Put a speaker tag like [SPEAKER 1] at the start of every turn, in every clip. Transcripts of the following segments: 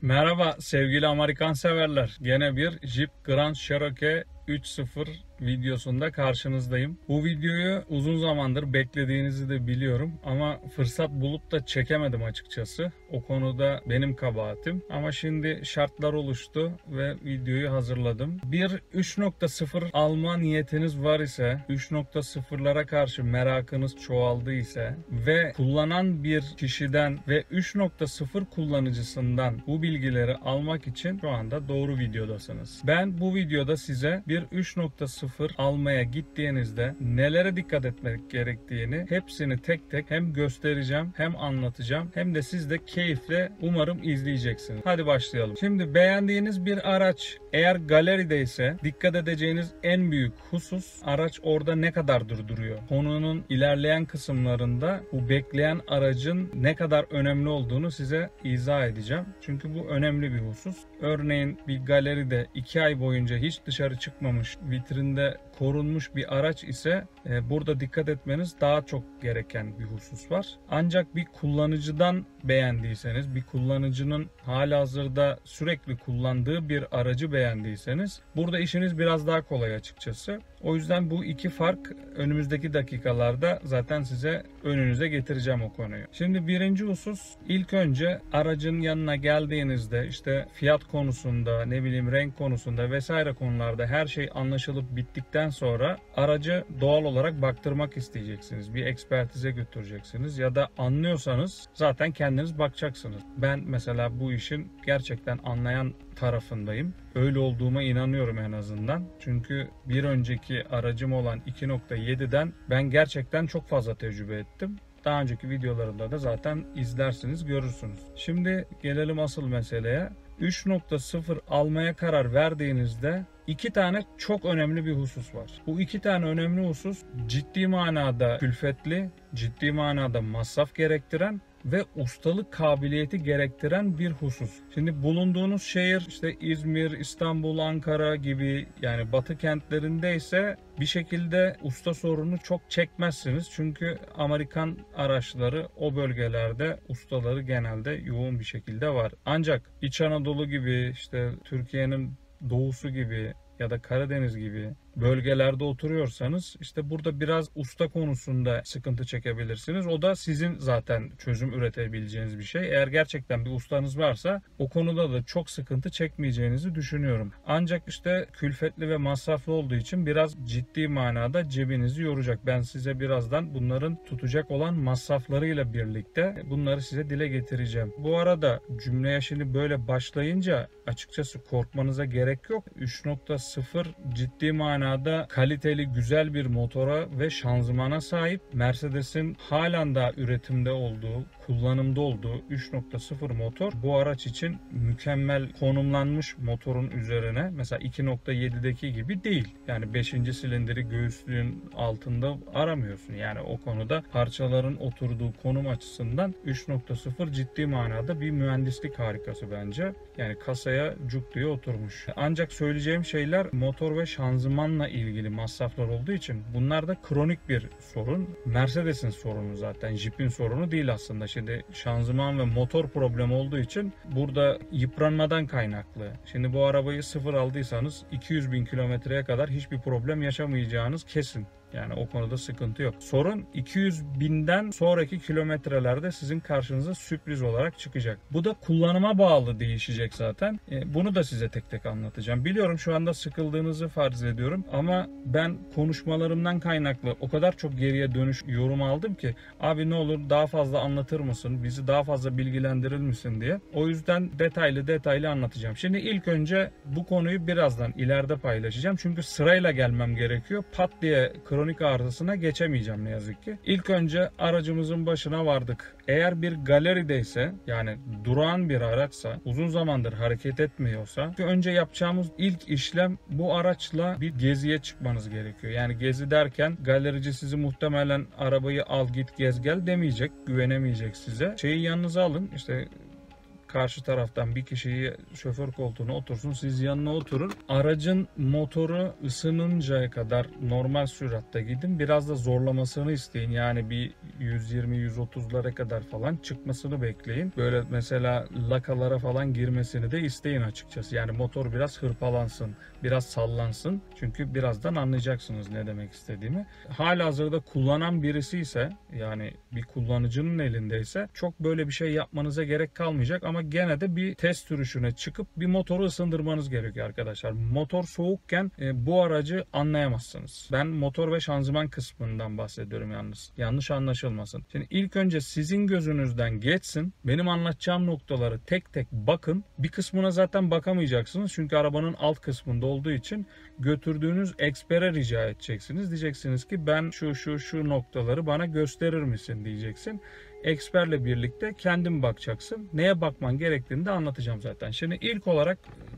[SPEAKER 1] Merhaba sevgili Amerikan severler. Gene bir Jeep Grand Cherokee 3.0 videosunda karşınızdayım. Bu videoyu uzun zamandır beklediğinizi de biliyorum ama fırsat bulup da çekemedim açıkçası. O konuda benim kabahatim. Ama şimdi şartlar oluştu ve videoyu hazırladım. Bir 3.0 alma niyetiniz var ise, 3.0'lara karşı merakınız çoğaldı ise ve kullanan bir kişiden ve 3.0 kullanıcısından bu bilgileri almak için şu anda doğru videodasınız. Ben bu videoda size bir 3.0 almaya gittiğinizde nelere dikkat etmek gerektiğini hepsini tek tek hem göstereceğim hem anlatacağım hem de siz de keyifle umarım izleyeceksiniz. Hadi başlayalım. Şimdi beğendiğiniz bir araç eğer galeride ise dikkat edeceğiniz en büyük husus araç orada ne kadardır duruyor. Konunun ilerleyen kısımlarında bu bekleyen aracın ne kadar önemli olduğunu size izah edeceğim. Çünkü bu önemli bir husus. Örneğin bir galeride 2 ay boyunca hiç dışarı çıkmamış, vitrinde korunmuş bir araç ise burada dikkat etmeniz daha çok gereken bir husus var. Ancak bir kullanıcıdan beğendiyseniz, bir kullanıcının halihazırda sürekli kullandığı bir aracı beğendiyseniz burada işiniz biraz daha kolay açıkçası. O yüzden bu iki fark önümüzdeki dakikalarda zaten size önünüze getireceğim o konuyu. Şimdi birinci husus, ilk önce aracın yanına geldiğinizde işte fiyat konusunda, ne bileyim renk konusunda vesaire konularda her şey anlaşılıp bittikten sonra aracı doğal olarak baktırmak isteyeceksiniz. Bir ekspertize götüreceksiniz ya da anlıyorsanız zaten kendiniz bakacaksınız. Ben mesela bu işin gerçekten anlayan tarafındayım. Öyle olduğuma inanıyorum en azından. Çünkü bir önceki aracım olan 2.7'den ben gerçekten çok fazla tecrübe ettim. Daha önceki videolarımda da zaten izlersiniz, görürsünüz. Şimdi gelelim asıl meseleye. 3.0 almaya karar verdiğinizde iki tane çok önemli bir husus var. Bu iki tane önemli husus ciddi manada külfetli, ciddi manada masraf gerektiren ve ustalık kabiliyeti gerektiren bir husus. Şimdi bulunduğunuz şehir işte İzmir, İstanbul, Ankara gibi yani batı kentlerinde ise bir şekilde usta sorunu çok çekmezsiniz. Çünkü Amerikan araçları o bölgelerde ustaları genelde yoğun bir şekilde var. Ancak İç Anadolu gibi işte Türkiye'nin doğusu gibi ya da Karadeniz gibi bölgelerde oturuyorsanız işte burada biraz usta konusunda sıkıntı çekebilirsiniz. O da sizin zaten çözüm üretebileceğiniz bir şey. Eğer gerçekten bir ustanız varsa o konuda da çok sıkıntı çekmeyeceğinizi düşünüyorum. Ancak işte külfetli ve masraflı olduğu için biraz ciddi manada cebinizi yoracak. Ben size birazdan bunların tutacak olan masraflarıyla birlikte bunları size dile getireceğim. Bu arada cümleye şimdi böyle başlayınca açıkçası korkmanıza gerek yok. 3.0 ciddi manada kaliteli, güzel bir motora ve şanzımana sahip. Mercedes'in halen daha üretimde olduğu, kullanımda olduğu 3.0 motor bu araç için mükemmel konumlanmış motorun üzerine. Mesela 2.7'deki gibi değil. Yani 5. silindiri göğüslüğün altında aramıyorsun. Yani o konuda parçaların oturduğu konum açısından 3.0 ciddi manada bir mühendislik harikası bence. Yani kasaya cuk diye oturmuş. Ancak söyleyeceğim şeyler motor ve şanzımanla ilgili masraflar olduğu için bunlar da kronik bir sorun. Mercedes'in sorunu zaten. Jeep'in sorunu değil aslında. Şimdi şanzıman ve motor problemi olduğu için burada yıpranmadan kaynaklı. Şimdi bu arabayı sıfır aldıysanız 200 bin kilometreye kadar hiçbir problem yaşamayacağınız kesin. Yani o konuda sıkıntı yok. Sorun 200 binden sonraki kilometrelerde sizin karşınıza sürpriz olarak çıkacak. Bu da kullanıma bağlı değişecek zaten. Bunu da size tek tek anlatacağım. Biliyorum şu anda sıkıldığınızı farz ediyorum ama ben konuşmalarımdan kaynaklı o kadar çok geriye dönüş yorum aldım ki abi ne olur daha fazla anlatır mısın? Bizi daha fazla bilgilendirir misin diye. O yüzden detaylı anlatacağım. Şimdi ilk önce bu konuyu birazdan ileride paylaşacağım. Çünkü sırayla gelmem gerekiyor. Pat diye kronik arızasına geçemeyeceğim ne yazık ki. İlk önce aracımızın başına vardık. Eğer bir galerideyse yani durağan bir araçsa uzun zamandır hareket etmiyorsa önce yapacağımız ilk işlem bu araçla bir geziye çıkmanız gerekiyor. Yani gezi derken galerici sizi muhtemelen arabayı al git gez gel demeyecek, güvenemeyecek size. Şeyi yanınıza alın işte karşı taraftan bir kişiyi şoför koltuğuna otursun, siz yanına oturun. Aracın motoru ısınıncaya kadar normal süratte gidin. Biraz da zorlamasını isteyin. Yani bir 120-130'lara kadar falan çıkmasını bekleyin. Böyle mesela lakalara falan girmesini de isteyin açıkçası. Yani motor biraz hırpalansın, biraz sallansın. Çünkü birazdan anlayacaksınız ne demek istediğimi. Halihazırda kullanan birisi ise, yani bir kullanıcının elindeyse çok böyle bir şey yapmanıza gerek kalmayacak ama gene de bir test sürüşüne çıkıp bir motoru ısındırmanız gerekiyor arkadaşlar. Motor soğukken bu aracı anlayamazsınız. Ben motor ve şanzıman kısmından bahsediyorum yalnız. Yanlış anlaşılmasın. Şimdi ilk önce sizin gözünüzden geçsin. Benim anlatacağım noktaları tek tek bakın. Bir kısmına zaten bakamayacaksınız. Çünkü arabanın alt kısmında olduğu için götürdüğünüz ekspere rica edeceksiniz. Diyeceksiniz ki ben şu noktaları bana gösterir misin diyeceksin. Eksperle birlikte kendin bakacaksın. Neye bakman gerektiğini de anlatacağım zaten. Şimdi ilk olarak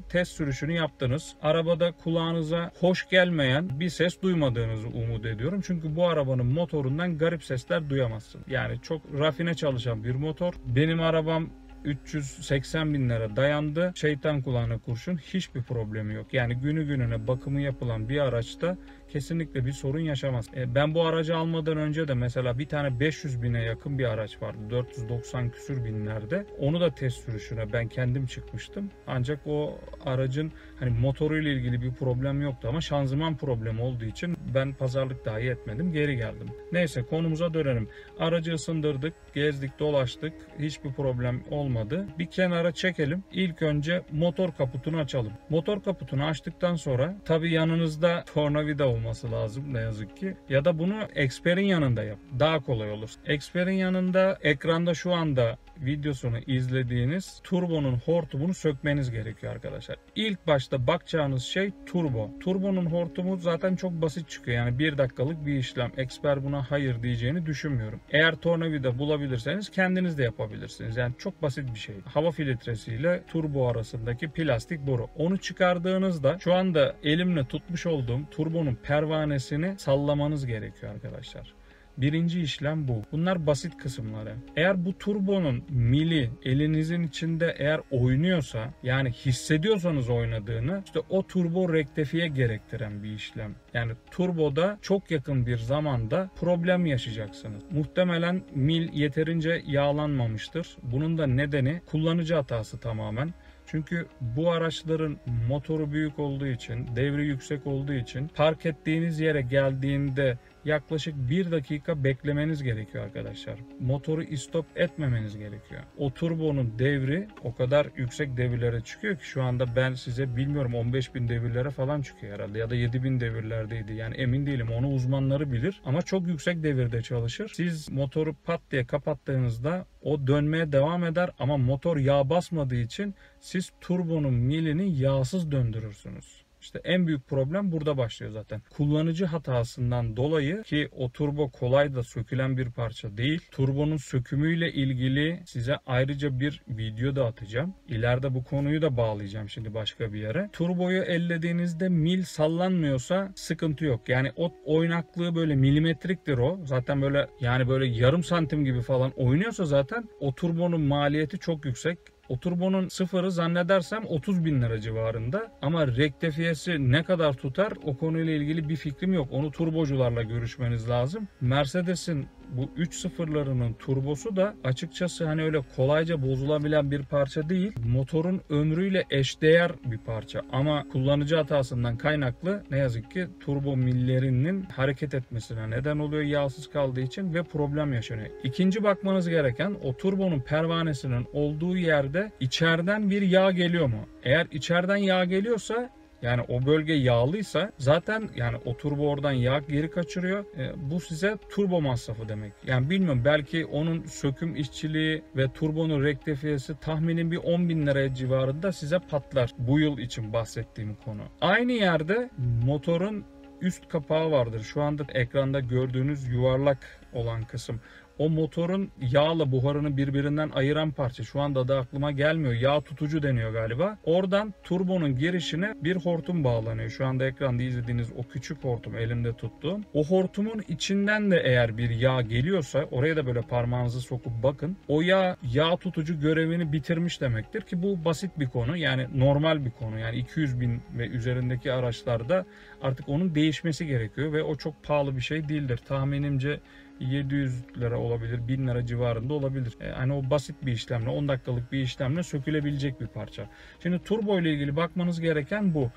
[SPEAKER 1] test sürüşünü yaptınız. Arabada kulağınıza hoş gelmeyen bir ses duymadığınızı umut ediyorum. Çünkü bu arabanın motorundan garip sesler duyamazsın. Yani çok rafine çalışan bir motor. Benim arabam 380 bin lira dayandı. Şeytan kulağına kurşun, hiçbir problemi yok. Yani günü gününe bakımı yapılan bir araçta kesinlikle bir sorun yaşamaz. Ben bu aracı almadan önce de mesela bir tane 500 bine yakın bir araç vardı. 490 küsür binlerde. Onu da test sürüşüne ben kendim çıkmıştım. Ancak o aracın hani motoruyla ilgili bir problem yoktu ama şanzıman problemi olduğu için ben pazarlık dahi etmedim. Geri geldim. Neyse, konumuza dönelim. Aracı ısındırdık, gezdik, dolaştık. Hiçbir problem olmadı. Bir kenara çekelim. İlk önce motor kaputunu açalım. Motor kaputunu açtıktan sonra tabii yanınızda tornavida olması lazım ne yazık ki. Ya da bunu eksperin yanında yap. Daha kolay olur. Eksperin yanında ekranda şu anda videosunu izlediğiniz turbonun hortumunu sökmeniz gerekiyor arkadaşlar. İlk başta bakacağınız şey turbo. Turbonun hortumu zaten çok basit çıkıyor. Yani 1 dakikalık bir işlem. Eksper buna hayır diyeceğini düşünmüyorum. Eğer tornavida bulabilirseniz kendiniz de yapabilirsiniz. Yani çok basit bir şey. Hava filtresiyle turbo arasındaki plastik boru. Onu çıkardığınızda şu anda elimle tutmuş olduğum turbonun pervanesini sallamanız gerekiyor arkadaşlar. Birinci işlem bu. Bunlar basit kısımları. Eğer bu turbonun mili elinizin içinde eğer oynuyorsa, yani hissediyorsanız oynadığını, işte o turbo rektifiye gerektiren bir işlem. Yani turboda çok yakın bir zamanda problem yaşayacaksınız. Muhtemelen mil yeterince yağlanmamıştır. Bunun da nedeni kullanıcı hatası tamamen. Çünkü bu araçların motoru büyük olduğu için, devri yüksek olduğu için park ettiğiniz yere geldiğinde yaklaşık 1 dakika beklemeniz gerekiyor arkadaşlar. Motoru istop etmemeniz gerekiyor. O turbonun devri o kadar yüksek devirlere çıkıyor ki şu anda ben size bilmiyorum 15.000 devirlere falan çıkıyor herhalde ya da 7.000 devirlerdeydi. Yani emin değilim, onu uzmanları bilir ama çok yüksek devirde çalışır. Siz motoru pat diye kapattığınızda o dönmeye devam eder ama motor yağ basmadığı için siz turbonun milini yağsız döndürürsünüz. İşte en büyük problem burada başlıyor zaten. Kullanıcı hatasından dolayı, ki o turbo kolay da sökülen bir parça değil. Turbonun sökümüyle ilgili size ayrıca bir video da atacağım. İleride bu konuyu da bağlayacağım şimdi başka bir yere. Turboyu ellediğinizde mil sallanmıyorsa sıkıntı yok. Yani o oynaklığı böyle milimetriktir o. Zaten böyle yani böyle yarım santim gibi falan oynuyorsa zaten o turbonun maliyeti çok yüksek. O turbonun sıfırı zannedersem 30 bin lira civarında ama rektifiyesi ne kadar tutar o konuyla ilgili bir fikrim yok. Onu turbocularla görüşmeniz lazım. Mercedes'in bu 3.0'larının turbosu da açıkçası hani öyle kolayca bozulabilen bir parça değil. Motorun ömrüyle eşdeğer bir parça ama kullanıcı hatasından kaynaklı ne yazık ki turbo millerinin hareket etmesine neden oluyor yağsız kaldığı için ve problem yaşanıyor. İkinci bakmanız gereken o turbonun pervanesinin olduğu yerde içeriden bir yağ geliyor mu? Eğer içeriden yağ geliyorsa, yani o bölge yağlıysa zaten yani o turbo oradan yağ geri kaçırıyor. Bu size turbo masrafı demek. Yani bilmiyorum, belki onun söküm işçiliği ve turbonun rektifiyesi tahminin bir 10 bin liraya civarında size patlar. Bu yıl için bahsettiğim konu. Aynı yerde motorun üst kapağı vardır. Şu anda ekranda gördüğünüz yuvarlak olan kısım. o motorun yağla buharını birbirinden ayıran parça. Şu anda da aklıma gelmiyor. Yağ tutucu deniyor galiba. Oradan turbonun girişine bir hortum bağlanıyor. Şu anda ekranda izlediğiniz o küçük hortum, elimde tuttuğum. O hortumun içinden de eğer bir yağ geliyorsa, oraya da böyle parmağınızı sokup bakın. O yağ tutucu görevini bitirmiş demektir ki bu basit bir konu. Yani normal bir konu. Yani 200.000 ve üzerindeki araçlarda artık onun değişmesi gerekiyor ve o çok pahalı bir şey değildir. Tahminimce 700 lira olabilir, 1000 lira civarında olabilir. Hani o basit bir işlemle, 10 dakikalık bir işlemle sökülebilecek bir parça. Şimdi turbo ile ilgili bakmanız gereken bu.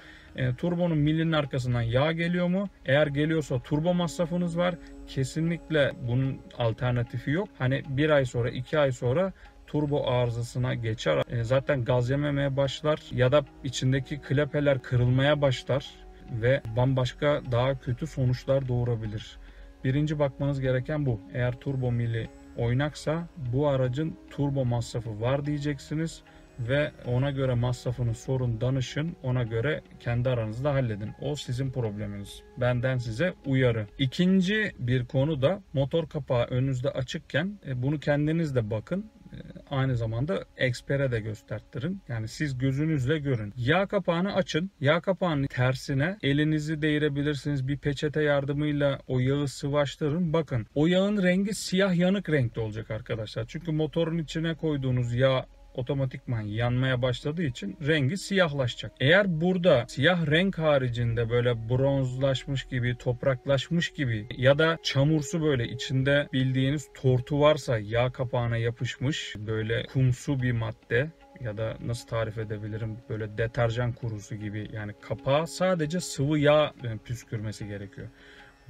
[SPEAKER 1] Turbonun milinin arkasından yağ geliyor mu? Eğer geliyorsa turbo masrafınız var. Kesinlikle bunun alternatifi yok. Hani bir ay sonra, 2 ay sonra turbo arızasına geçer. Zaten gaz yememeye başlar ya da içindeki klepeler kırılmaya başlar ve bambaşka daha kötü sonuçlar doğurabilir. Birinci bakmanız gereken bu. Eğer turbo mili oynaksa bu aracın turbo masrafı var diyeceksiniz ve ona göre masrafını sorun, danışın, ona göre kendi aranızda halledin. O sizin probleminiz. Benden size uyarı. İkinci bir konu da motor kapağı önünüzde açıkken bunu kendiniz de bakın. Aynı zamanda ekspere de gösterttirin. Yani siz gözünüzle görün. Yağ kapağını açın. Yağ kapağının tersine elinizi değirebilirsiniz. Bir peçete yardımıyla o yağı sıvaştırın. Bakın o yağın rengi siyah yanık renkte olacak arkadaşlar. Çünkü motorun içine koyduğunuz yağ otomatikman yanmaya başladığı için rengi siyahlaşacak. Eğer burada siyah renk haricinde böyle bronzlaşmış gibi, topraklaşmış gibi ya da çamursu böyle içinde bildiğiniz tortu varsa, yağ kapağına yapışmış böyle kumsu bir madde ya da nasıl tarif edebilirim, böyle deterjan kurusu gibi, yani kapağa sadece sıvı yağ püskürmesi gerekiyor.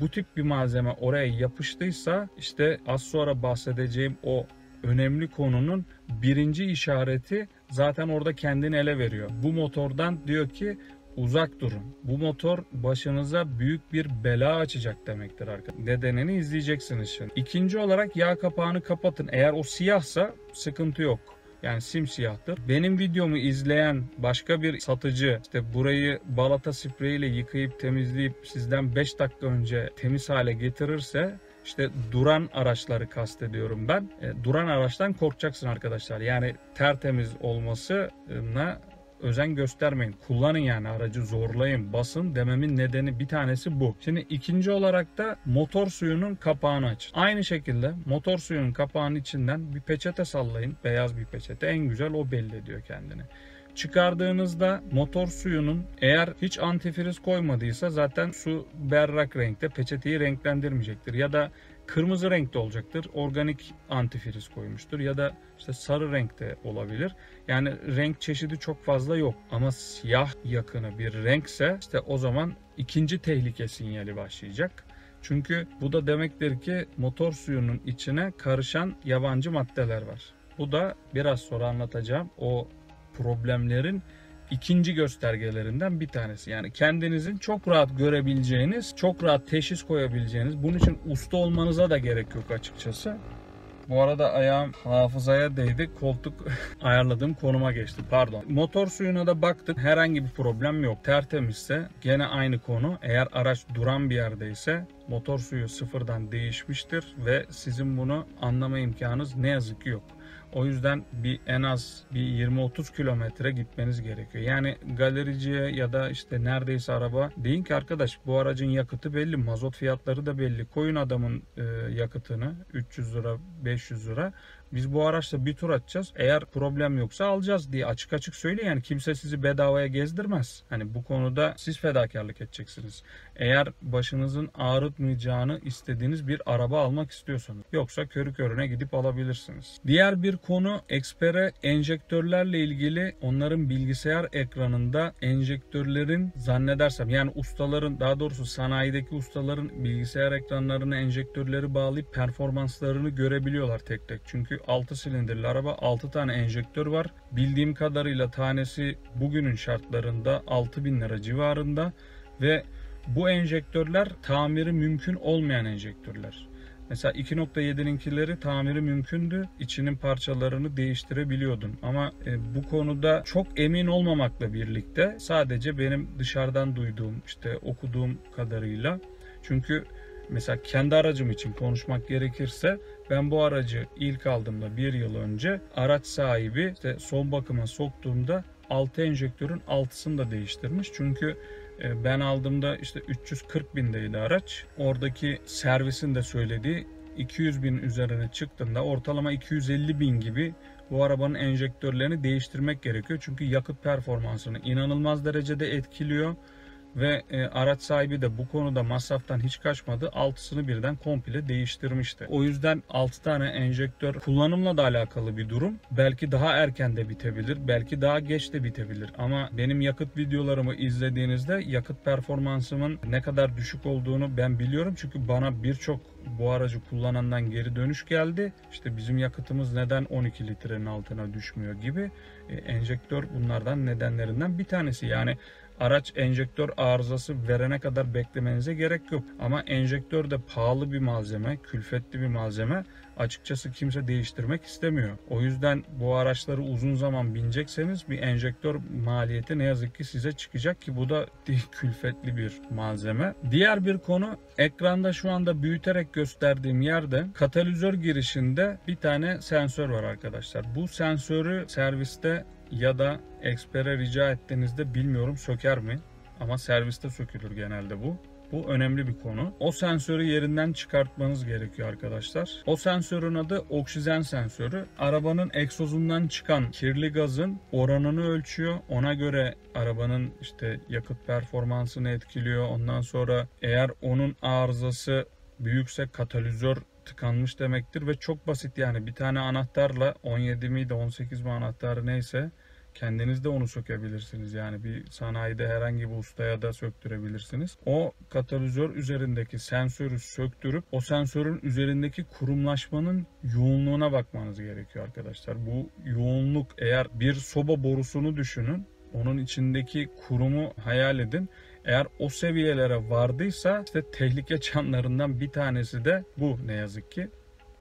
[SPEAKER 1] Bu tip bir malzeme oraya yapıştıysa işte az sonra bahsedeceğim o önemli konunun birinci işareti zaten orada kendini ele veriyor. Bu motordan diyor ki uzak durun. Bu motor başınıza büyük bir bela açacak demektir arkadaşlar. Nedenini izleyeceksiniz şimdi. İkinci olarak yağ kapağını kapatın. Eğer o siyahsa sıkıntı yok. Yani simsiyahtır. Benim videomu izleyen başka bir satıcı işte burayı balata spreyiyle yıkayıp temizleyip sizden 5 dakika önce temiz hale getirirse, İşte duran araçları kastediyorum ben. Duran araçtan korkacaksın arkadaşlar. Yani tertemiz olmasına özen göstermeyin. Kullanın, yani aracı zorlayın, basın dememin nedeni bir tanesi bu. Şimdi ikinci olarak da motor suyunun kapağını açın. Aynı şekilde motor suyunun kapağının içinden bir peçete sallayın. Beyaz bir peçete. En güzel o belli ediyor kendini. Çıkardığınızda motor suyunun eğer hiç antifriz koymadıysa zaten su berrak renkte, peçeteyi renklendirmeyecektir. Ya da kırmızı renkte olacaktır. Organik antifriz koymuştur. Ya da işte sarı renkte olabilir. Yani renk çeşidi çok fazla yok. Ama siyah yakını bir renkse işte o zaman ikinci tehlike sinyali başlayacak. Çünkü bu da demektir ki motor suyunun içine karışan yabancı maddeler var. Bu da biraz sonra anlatacağım o problemlerin ikinci göstergelerinden bir tanesi. Yani kendinizin çok rahat görebileceğiniz, çok rahat teşhis koyabileceğiniz, bunun için usta olmanıza da gerek yok açıkçası. Bu arada ayağım hafızaya değdi. Koltuk ayarladığım konuma geçti. Pardon. Motor suyuna da baktık. Herhangi bir problem yok. Tertemizse gene aynı konu. Eğer araç duran bir yerdeyse motor suyu sıfırdan değişmiştir ve sizin bunu anlama imkanınız ne yazık ki yok. O yüzden en az bir 20-30 kilometre gitmeniz gerekiyor. Yani galericiye ya da işte neredeyse araba deyin ki arkadaş bu aracın yakıtı belli, mazot fiyatları da belli. Koyun adamın yakıtını 300 lira, 500 lira. Biz bu araçla bir tur atacağız. Eğer problem yoksa alacağız diye açık açık söyle. Yani kimse sizi bedavaya gezdirmez. Hani bu konuda siz fedakarlık edeceksiniz. Eğer başınızın ağrıtmayacağını istediğiniz bir araba almak istiyorsanız. Yoksa körü körüne gidip alabilirsiniz. Diğer bir konu ekspere enjektörlerle ilgili. Onların bilgisayar ekranında enjektörlerin zannedersem yani ustaların, daha doğrusu sanayideki ustaların bilgisayar ekranlarına enjektörleri bağlayıp performanslarını görebiliyorlar tek tek. Çünkü 6 silindirli araba, 6 tane enjektör var. Bildiğim kadarıyla tanesi bugünün şartlarında 6.000 lira civarında ve bu enjektörler tamiri mümkün olmayan enjektörler. Mesela 2.7'ninkileri tamiri mümkündü. İçinin parçalarını değiştirebiliyordun. Ama bu konuda çok emin olmamakla birlikte sadece benim dışarıdan duyduğum, işte okuduğum kadarıyla, çünkü mesela kendi aracım için konuşmak gerekirse Ben bu aracı ilk aldığımda 1 yıl önce araç sahibi işte son bakıma soktuğumda 6 enjektörün 6'sını da değiştirmiş. Çünkü ben aldığımda işte 340 bindeydi araç. Oradaki servisin de söylediği 200 bin üzerine çıktığında ortalama 250 bin gibi bu arabanın enjektörlerini değiştirmek gerekiyor. Çünkü yakıt performansını inanılmaz derecede etkiliyor. Ve araç sahibi de bu konuda masraftan hiç kaçmadı. 6'sını birden komple değiştirmişti. O yüzden 6 tane enjektör kullanımla da alakalı bir durum. Belki daha erken de bitebilir. Belki daha geç de bitebilir. Ama benim yakıt videolarımı izlediğinizde yakıt performansımın ne kadar düşük olduğunu ben biliyorum. Çünkü bana birçok bu aracı kullanandan geri dönüş geldi. İşte bizim yakıtımız neden 12 litrenin altına düşmüyor gibi. Enjektör bunlardan nedenlerinden bir tanesi. Yani araç enjektör arızası verene kadar beklemenize gerek yok. Ama enjektör de pahalı bir malzeme, külfetli bir malzeme. Açıkçası kimse değiştirmek istemiyor. O yüzden bu araçları uzun zaman binecekseniz bir enjektör maliyeti ne yazık ki size çıkacak ki bu da külfetli bir malzeme. Diğer bir konu, ekranda şu anda büyüterek gösterdiğim yerde katalizör girişinde bir tane sensör var arkadaşlar. Bu sensörü serviste ya da ekspere rica ettiğinizde bilmiyorum söker mi? Ama serviste sökülür genelde bu. Bu önemli bir konu. O sensörü yerinden çıkartmanız gerekiyor arkadaşlar. O sensörün adı oksijen sensörü. Arabanın egzozundan çıkan kirli gazın oranını ölçüyor. Ona göre arabanın işte yakıt performansını etkiliyor. Ondan sonra eğer onun arızası büyükse katalizör tıkanmış demektir ve çok basit, yani bir tane anahtarla 17 miydi 18 mi anahtarı neyse kendiniz de onu sökebilirsiniz. Yani bir sanayide herhangi bir ustaya da söktürebilirsiniz. O katalizör üzerindeki sensörü söktürüp o sensörün üzerindeki kurumlaşmanın yoğunluğuna bakmanız gerekiyor arkadaşlar. Bu yoğunluk, eğer bir soba borusunu düşünün, onun içindeki kurumu hayal edin. Eğer o seviyelere vardıysa işte tehlike çanlarından bir tanesi de bu ne yazık ki.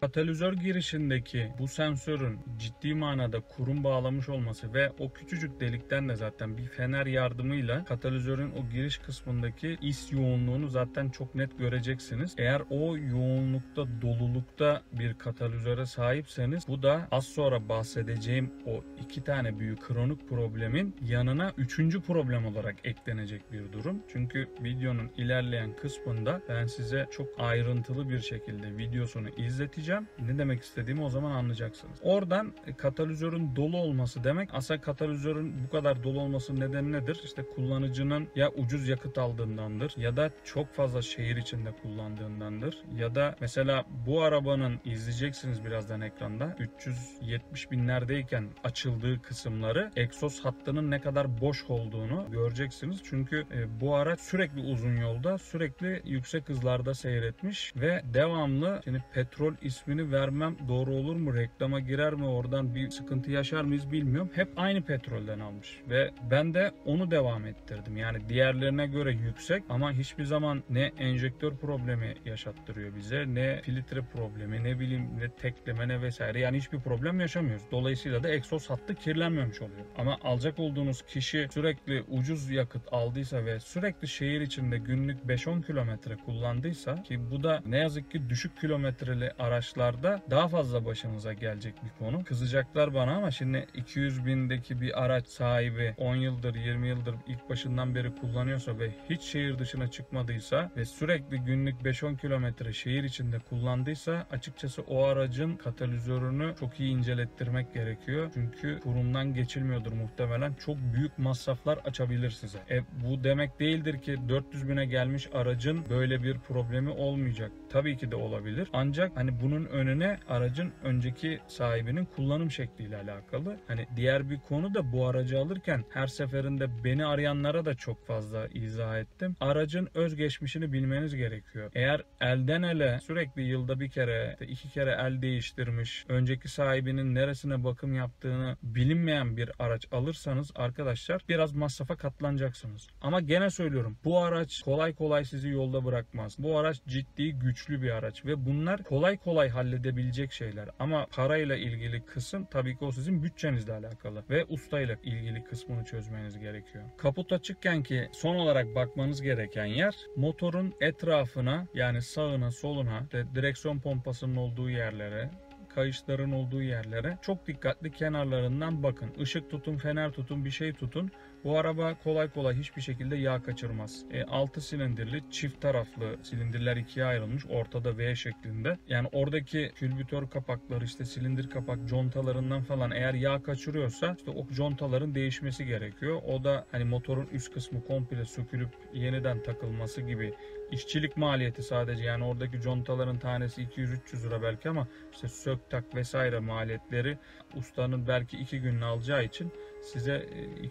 [SPEAKER 1] Katalizör girişindeki bu sensörün ciddi manada kurum bağlamış olması ve o küçücük delikten de zaten bir fener yardımıyla katalizörün o giriş kısmındaki is yoğunluğunu zaten çok net göreceksiniz. Eğer o yoğunlukta, dolulukta bir katalizöre sahipseniz bu da az sonra bahsedeceğim o 2 tane büyük kronik problemin yanına 3. problem olarak eklenecek bir durum. Çünkü videonun ilerleyen kısmında ben size çok ayrıntılı bir şekilde videosunu izleteceğim. Ne demek istediğimi o zaman anlayacaksınız. Oradan katalizörün dolu olması demek. Aslında katalizörün bu kadar dolu olmasının nedeni nedir? İşte kullanıcının ya ucuz yakıt aldığındandır ya da çok fazla şehir içinde kullandığındandır. Ya da mesela bu arabanın izleyeceksiniz birazdan ekranda 370 binlerdeyken açıldığı kısımları, egzoz hattının ne kadar boş olduğunu göreceksiniz. Çünkü bu araç sürekli uzun yolda, sürekli yüksek hızlarda seyretmiş ve devamlı, şimdi petrol ismini vermem doğru olur mu? Reklama girer mi? Oradan bir sıkıntı yaşar mıyız bilmiyorum. Hep aynı petrolden almış ve ben de onu devam ettirdim. Yani diğerlerine göre yüksek ama hiçbir zaman ne enjektör problemi yaşattırıyor bize, ne filtre problemi, ne bileyim ne tekleme ne vesaire. Yani hiçbir problem yaşamıyoruz. Dolayısıyla da egzoz hattı kirlenmemiş oluyor. Ama alacak olduğunuz kişi sürekli ucuz yakıt aldıysa ve sürekli şehir içinde günlük 5-10 kilometre kullandıysa, ki bu da ne yazık ki düşük kilometreli araçlarda daha fazla başınıza gelecek bir konu. Kızacaklar bana ama şimdi 200 bindeki bir araç sahibi 10 yıldır 20 yıldır ilk başından beri kullanıyorsa ve hiç şehir dışına çıkmadıysa ve sürekli günlük 5-10 kilometre şehir içinde kullandıysa açıkçası o aracın katalizörünü çok iyi incelettirmek gerekiyor. Çünkü kurumdan geçilmiyordur muhtemelen. Çok büyük masraflar açabilir size. Bu demek değildir ki 400 bine gelmiş aracın böyle bir problemi olmayacak. Tabii ki de olabilir. Ancak hani bunun önüne aracın önceki sahibinin kullanım şekliyle alakalı. Hani diğer bir konu da bu aracı alırken her seferinde beni arayanlara da çok fazla izah ettim. Aracın özgeçmişini bilmeniz gerekiyor. Eğer elden ele sürekli yılda bir kere, 2 kere el değiştirmiş, önceki sahibinin neresine bakım yaptığını bilinmeyen bir araç alırsanız arkadaşlar biraz masrafa katlanacaksınız. Ama gene söylüyorum, bu araç kolay kolay sizi yolda bırakmaz. Bu araç ciddi, güçlü bir araç ve bunlar kolay kolay kolay halledebilecek şeyler. Ama parayla ilgili kısım tabii ki o sizin bütçenizle alakalı ve ustayla ilgili kısmını çözmeniz gerekiyor. Kaput açıkken ki son olarak bakmanız gereken yer motorun etrafına, yani sağına soluna, direksiyon pompasının olduğu yerlere, kayışların olduğu yerlere çok dikkatli kenarlarından bakın. Işık tutun, fener tutun, bir şey tutun. Bu araba kolay kolay hiçbir şekilde yağ kaçırmaz. 6 silindirli çift taraflı silindirler ikiye ayrılmış. Ortada V şeklinde. Yani oradaki külbütör kapakları, işte silindir kapak contalarından falan eğer yağ kaçırıyorsa işte o contaların değişmesi gerekiyor. O da hani motorun üst kısmı komple sökülüp yeniden takılması gibi işçilik maliyeti sadece, yani oradaki contaların tanesi 200-300 lira belki ama işte sök tak vesaire maliyetleri ustanın belki 2 gününü alacağı için size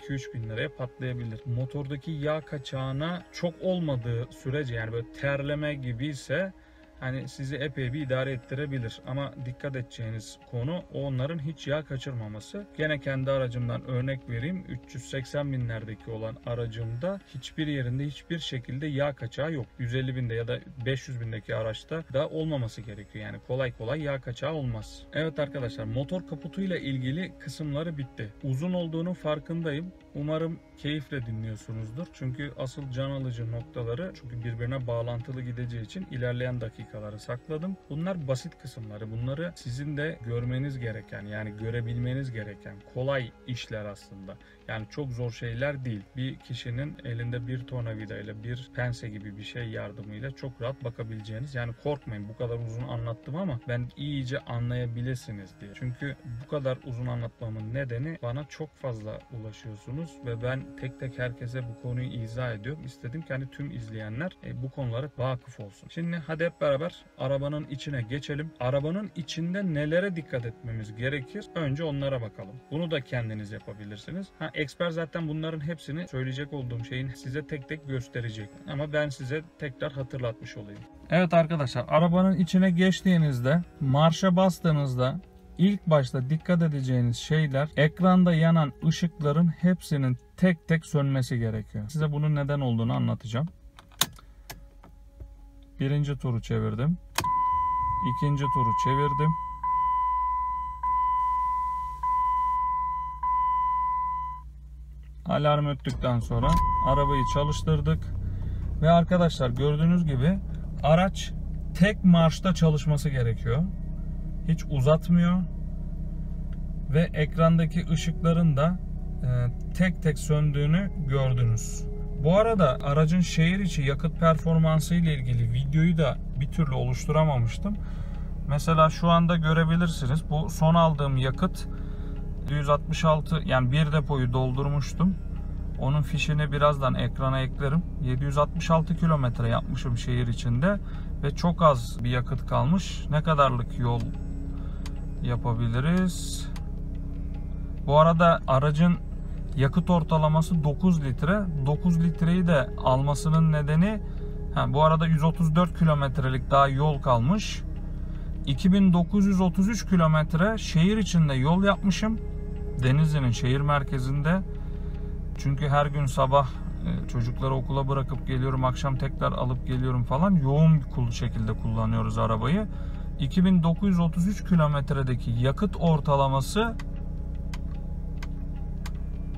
[SPEAKER 1] 2-3 bin liraya patlayabilir. Motordaki yağ kaçağına çok olmadığı sürece, yani böyle terleme gibi ise hani sizi epey bir idare ettirebilir. Ama dikkat edeceğiniz konu onların hiç yağ kaçırmaması. Gene kendi aracımdan örnek vereyim. 380 binlerdeki olan aracımda hiçbir yerinde hiçbir şekilde yağ kaçağı yok. 150 binde ya da 500 bindeki araçta da olmaması gerekiyor. Yani kolay kolay yağ kaçağı olmaz. Evet arkadaşlar, motor kaputuyla ilgili kısımları bitti. Uzun olduğunun farkındayım. Umarım keyifle dinliyorsunuzdur. Çünkü asıl can alıcı noktaları, çünkü birbirine bağlantılı gideceği için ilerleyen dakikaları sakladım. Bunlar basit kısımları. Bunları sizin de görmeniz gereken, yani görebilmeniz gereken kolay işler aslında. Yani çok zor şeyler değil. Bir kişinin elinde bir tornavida ile bir pense gibi bir şey yardımıyla çok rahat bakabileceğiniz. Yani korkmayın, bu kadar uzun anlattım ama ben iyice anlayabilirsiniz diye. Çünkü bu kadar uzun anlatmamın nedeni, bana çok fazla ulaşıyorsunuz ve ben tek tek herkese bu konuyu izah ediyorum. İstedim ki hani tüm izleyenler bu konulara vakıf olsun. Şimdi hadi hep beraber arabanın içine geçelim. Arabanın içinde nelere dikkat etmemiz gerekir? Önce onlara bakalım. Bunu da kendiniz yapabilirsiniz. Expert zaten bunların hepsini, söyleyecek olduğum şeyin size tek tek gösterecek. Ama ben size tekrar hatırlatmış olayım. Evet arkadaşlar, arabanın içine geçtiğinizde, marşa bastığınızda İlk başta dikkat edeceğiniz şeyler, ekranda yanan ışıkların hepsinin tek tek sönmesi gerekiyor. Size bunun neden olduğunu anlatacağım. Birinci turu çevirdim. İkinci turu çevirdim. Alarm öttükten sonra arabayı çalıştırdık. Ve arkadaşlar gördüğünüz gibi araç tek marşta çalışması gerekiyor. Hiç uzatmıyor ve ekrandaki ışıkların da tek tek söndüğünü gördünüz. Bu arada aracın şehir içi yakıt performansı ile ilgili videoyu da bir türlü oluşturamamıştım. Mesela şu anda görebilirsiniz. Bu son aldığım yakıt 766, yani bir depoyu doldurmuştum. Onun fişini birazdan ekrana eklerim. 766 kilometre yapmışım şehir içinde ve çok az bir yakıt kalmış. Ne kadarlık yol yapabiliriz? Bu arada aracın yakıt ortalaması 9 litre. 9 litreyi de almasının nedeni, bu arada 134 kilometrelik daha yol kalmış. 2933 kilometre şehir içinde yol yapmışım. Denizli'nin şehir merkezinde. Çünkü her gün sabah çocukları okula bırakıp geliyorum, akşam tekrar alıp geliyorum falan. Yoğun bir şekilde kullanıyoruz arabayı. 2933 kilometredeki yakıt ortalaması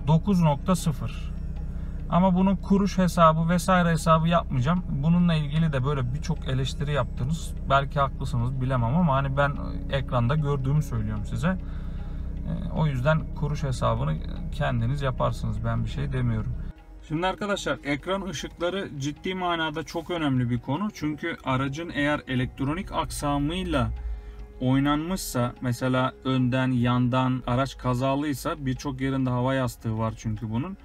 [SPEAKER 1] 9.0. Ama bunun kuruş hesabı vesaire hesabı yapmayacağım. Bununla ilgili de böyle birçok eleştiri yaptınız. Belki haklısınız, bilemem ama hani ben ekranda gördüğümü söylüyorum size. O yüzden kuruş hesabını kendiniz yaparsınız. Ben bir şey demiyorum. Şimdi arkadaşlar, ekran ışıkları ciddi manada çok önemli bir konu. Çünkü aracın eğer elektronik aksamıyla oynanmışsa, mesela önden, yandan araç kazalıysa, birçok yerinde hava yastığı var çünkü bunun.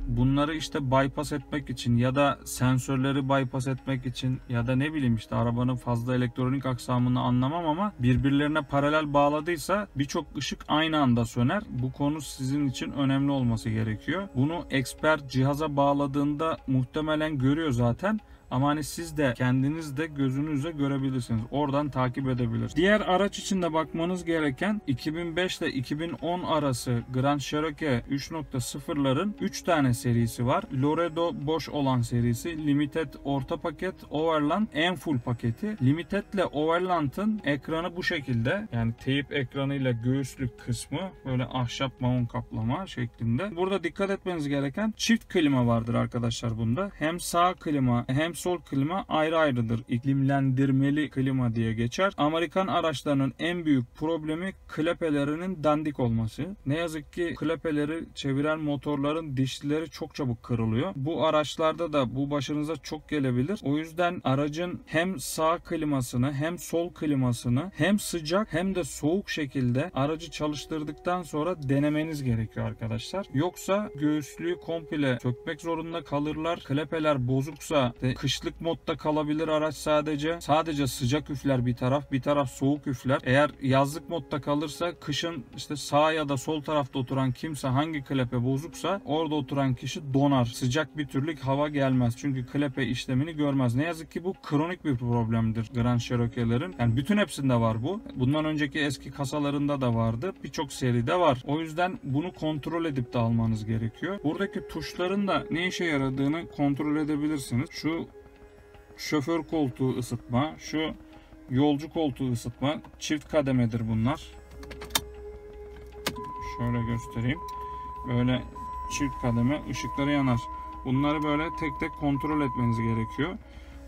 [SPEAKER 1] Bunları işte bypass etmek için ya da sensörleri bypass etmek için ya da ne bileyim işte arabanın fazla elektronik aksamını anlamam ama birbirlerine paralel bağladıysa birçok ışık aynı anda söner. Bu konu sizin için önemli olması gerekiyor. Bunu Expert cihaza bağladığında muhtemelen görüyor zaten. Ama hani siz de kendiniz de gözünüzle görebilirsiniz. Oradan takip edebilirsiniz. Diğer araç için de bakmanız gereken 2005 ile 2010 arası Grand Cherokee 3.0'ların 3 tane serisi var. Laredo boş olan serisi, Limited orta paket, Overland en full paketi. Limited ile Overland'ın ekranı bu şekilde. Yani teyip ekranıyla göğüslük kısmı böyle ahşap mavun kaplama şeklinde. Burada dikkat etmeniz gereken çift klima vardır arkadaşlar bunda. Hem sağ klima hem sol klima ayrı ayrıdır. İklimlendirmeli klima diye geçer. Amerikan araçlarının en büyük problemi klepelerinin dandik olması. Ne yazık ki klepeleri çeviren motorların dişlileri çok çabuk kırılıyor. Bu araçlarda da bu başınıza çok gelebilir. O yüzden aracın hem sağ klimasını hem sol klimasını hem sıcak hem de soğuk şekilde aracı çalıştırdıktan sonra denemeniz gerekiyor arkadaşlar. Yoksa göğüslüğü komple sökmek zorunda kalırlar. Klepeler bozuksa kışlık modda kalabilir araç sadece. Sadece sıcak üfler bir taraf soğuk üfler. Eğer yazlık modda kalırsa kışın işte sağ ya da sol tarafta oturan kimse hangi klepe bozuksa orada oturan kişi donar. Sıcak bir türlü hava gelmez. Çünkü klepe işlemini görmez. Ne yazık ki bu kronik bir problemdir Grand Cherokee'lerin. Yani bütün hepsinde var bu. Bundan önceki eski kasalarında da vardı. Birçok seride var. O yüzden bunu kontrol edip de almanız gerekiyor. Buradaki tuşların da ne işe yaradığını kontrol edebilirsiniz. Şu şoför koltuğu ısıtma, şu yolcu koltuğu ısıtma, çift kademedir bunlar. Şöyle göstereyim. Böyle çift kademe ışıkları yanar. Bunları böyle tek tek kontrol etmeniz gerekiyor.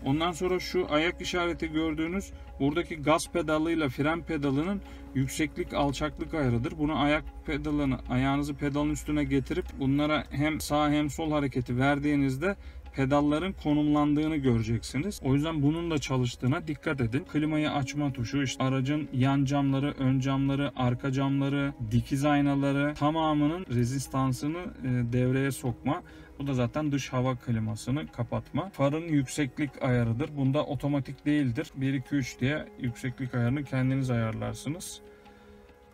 [SPEAKER 1] Ondan sonra şu ayak işareti gördüğünüz buradaki gaz pedalıyla fren pedalının yükseklik alçaklık ayarıdır. Bunu ayağınızı pedalın üstüne getirip bunlara hem sağ hem sol hareketi verdiğinizde pedalların konumlandığını göreceksiniz. O yüzden bunun da çalıştığına dikkat edin. Klimayı açma tuşu, işte aracın yan camları, ön camları, arka camları, dikiz aynaları tamamının rezistansını devreye sokma. Bu da zaten dış hava klimasını kapatma. Farın yükseklik ayarıdır. Bunda otomatik değildir. 1, 2, 3 diye yükseklik ayarını kendiniz ayarlarsınız.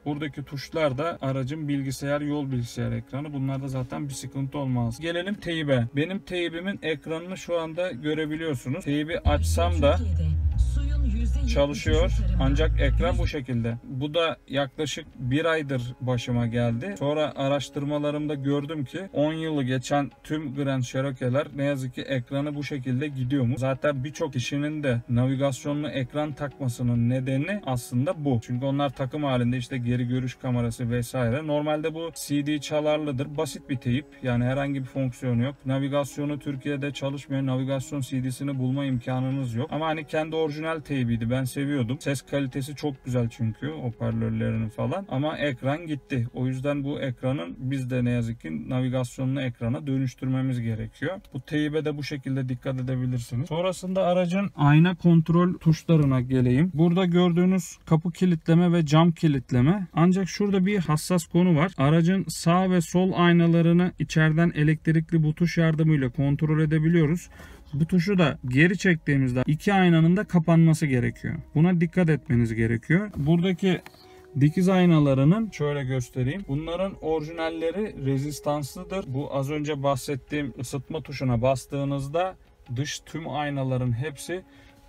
[SPEAKER 1] Buradaki tuşlar da aracın bilgisayar, yol bilgisayar ekranı. Bunlarda zaten bir sıkıntı olmaz. Gelelim teybe. Benim teybimin ekranını şu anda görebiliyorsunuz. Teybi açsam da çalışıyor. Ancak ekran bu şekilde. Bu da yaklaşık 1 aydır başıma geldi. Sonra araştırmalarımda gördüm ki 10 yılı geçen tüm Grand Cherokee'ler ne yazık ki ekranı bu şekilde gidiyormuş. Zaten birçok kişinin de navigasyonlu ekran takmasının nedeni aslında bu. Çünkü onlar takım halinde işte geri görüş kamerası vesaire. Normalde bu CD çalarlıdır. Basit bir teyip. Yani herhangi bir fonksiyonu yok. Navigasyonu Türkiye'de çalışmıyor. Navigasyon CD'sini bulma imkanınız yok. Ama hani kendi orijinal teybiydi. Ben seviyordum. Ses kalitesi çok güzel çünkü hoparlörlerinin falan. Ama ekran gitti. O yüzden bu ekranın biz de ne yazık ki navigasyonlu ekrana dönüştürmemiz gerekiyor. Bu teybe de bu şekilde dikkat edebilirsiniz. Sonrasında aracın ayna kontrol tuşlarına geleyim. Burada gördüğünüz kapı kilitleme ve cam kilitleme. Ancak şurada bir hassas konu var. Aracın sağ ve sol aynalarını içeriden elektrikli bu tuş yardımıyla kontrol edebiliyoruz. Bu tuşu da geri çektiğimizde iki aynanın da kapanması gerekiyor. Buna dikkat etmeniz gerekiyor. Buradaki dikiz aynalarının şöyle göstereyim. Bunların orijinalleri rezistanslıdır. Bu az önce bahsettiğim ısıtma tuşuna bastığınızda dış tüm aynaların hepsi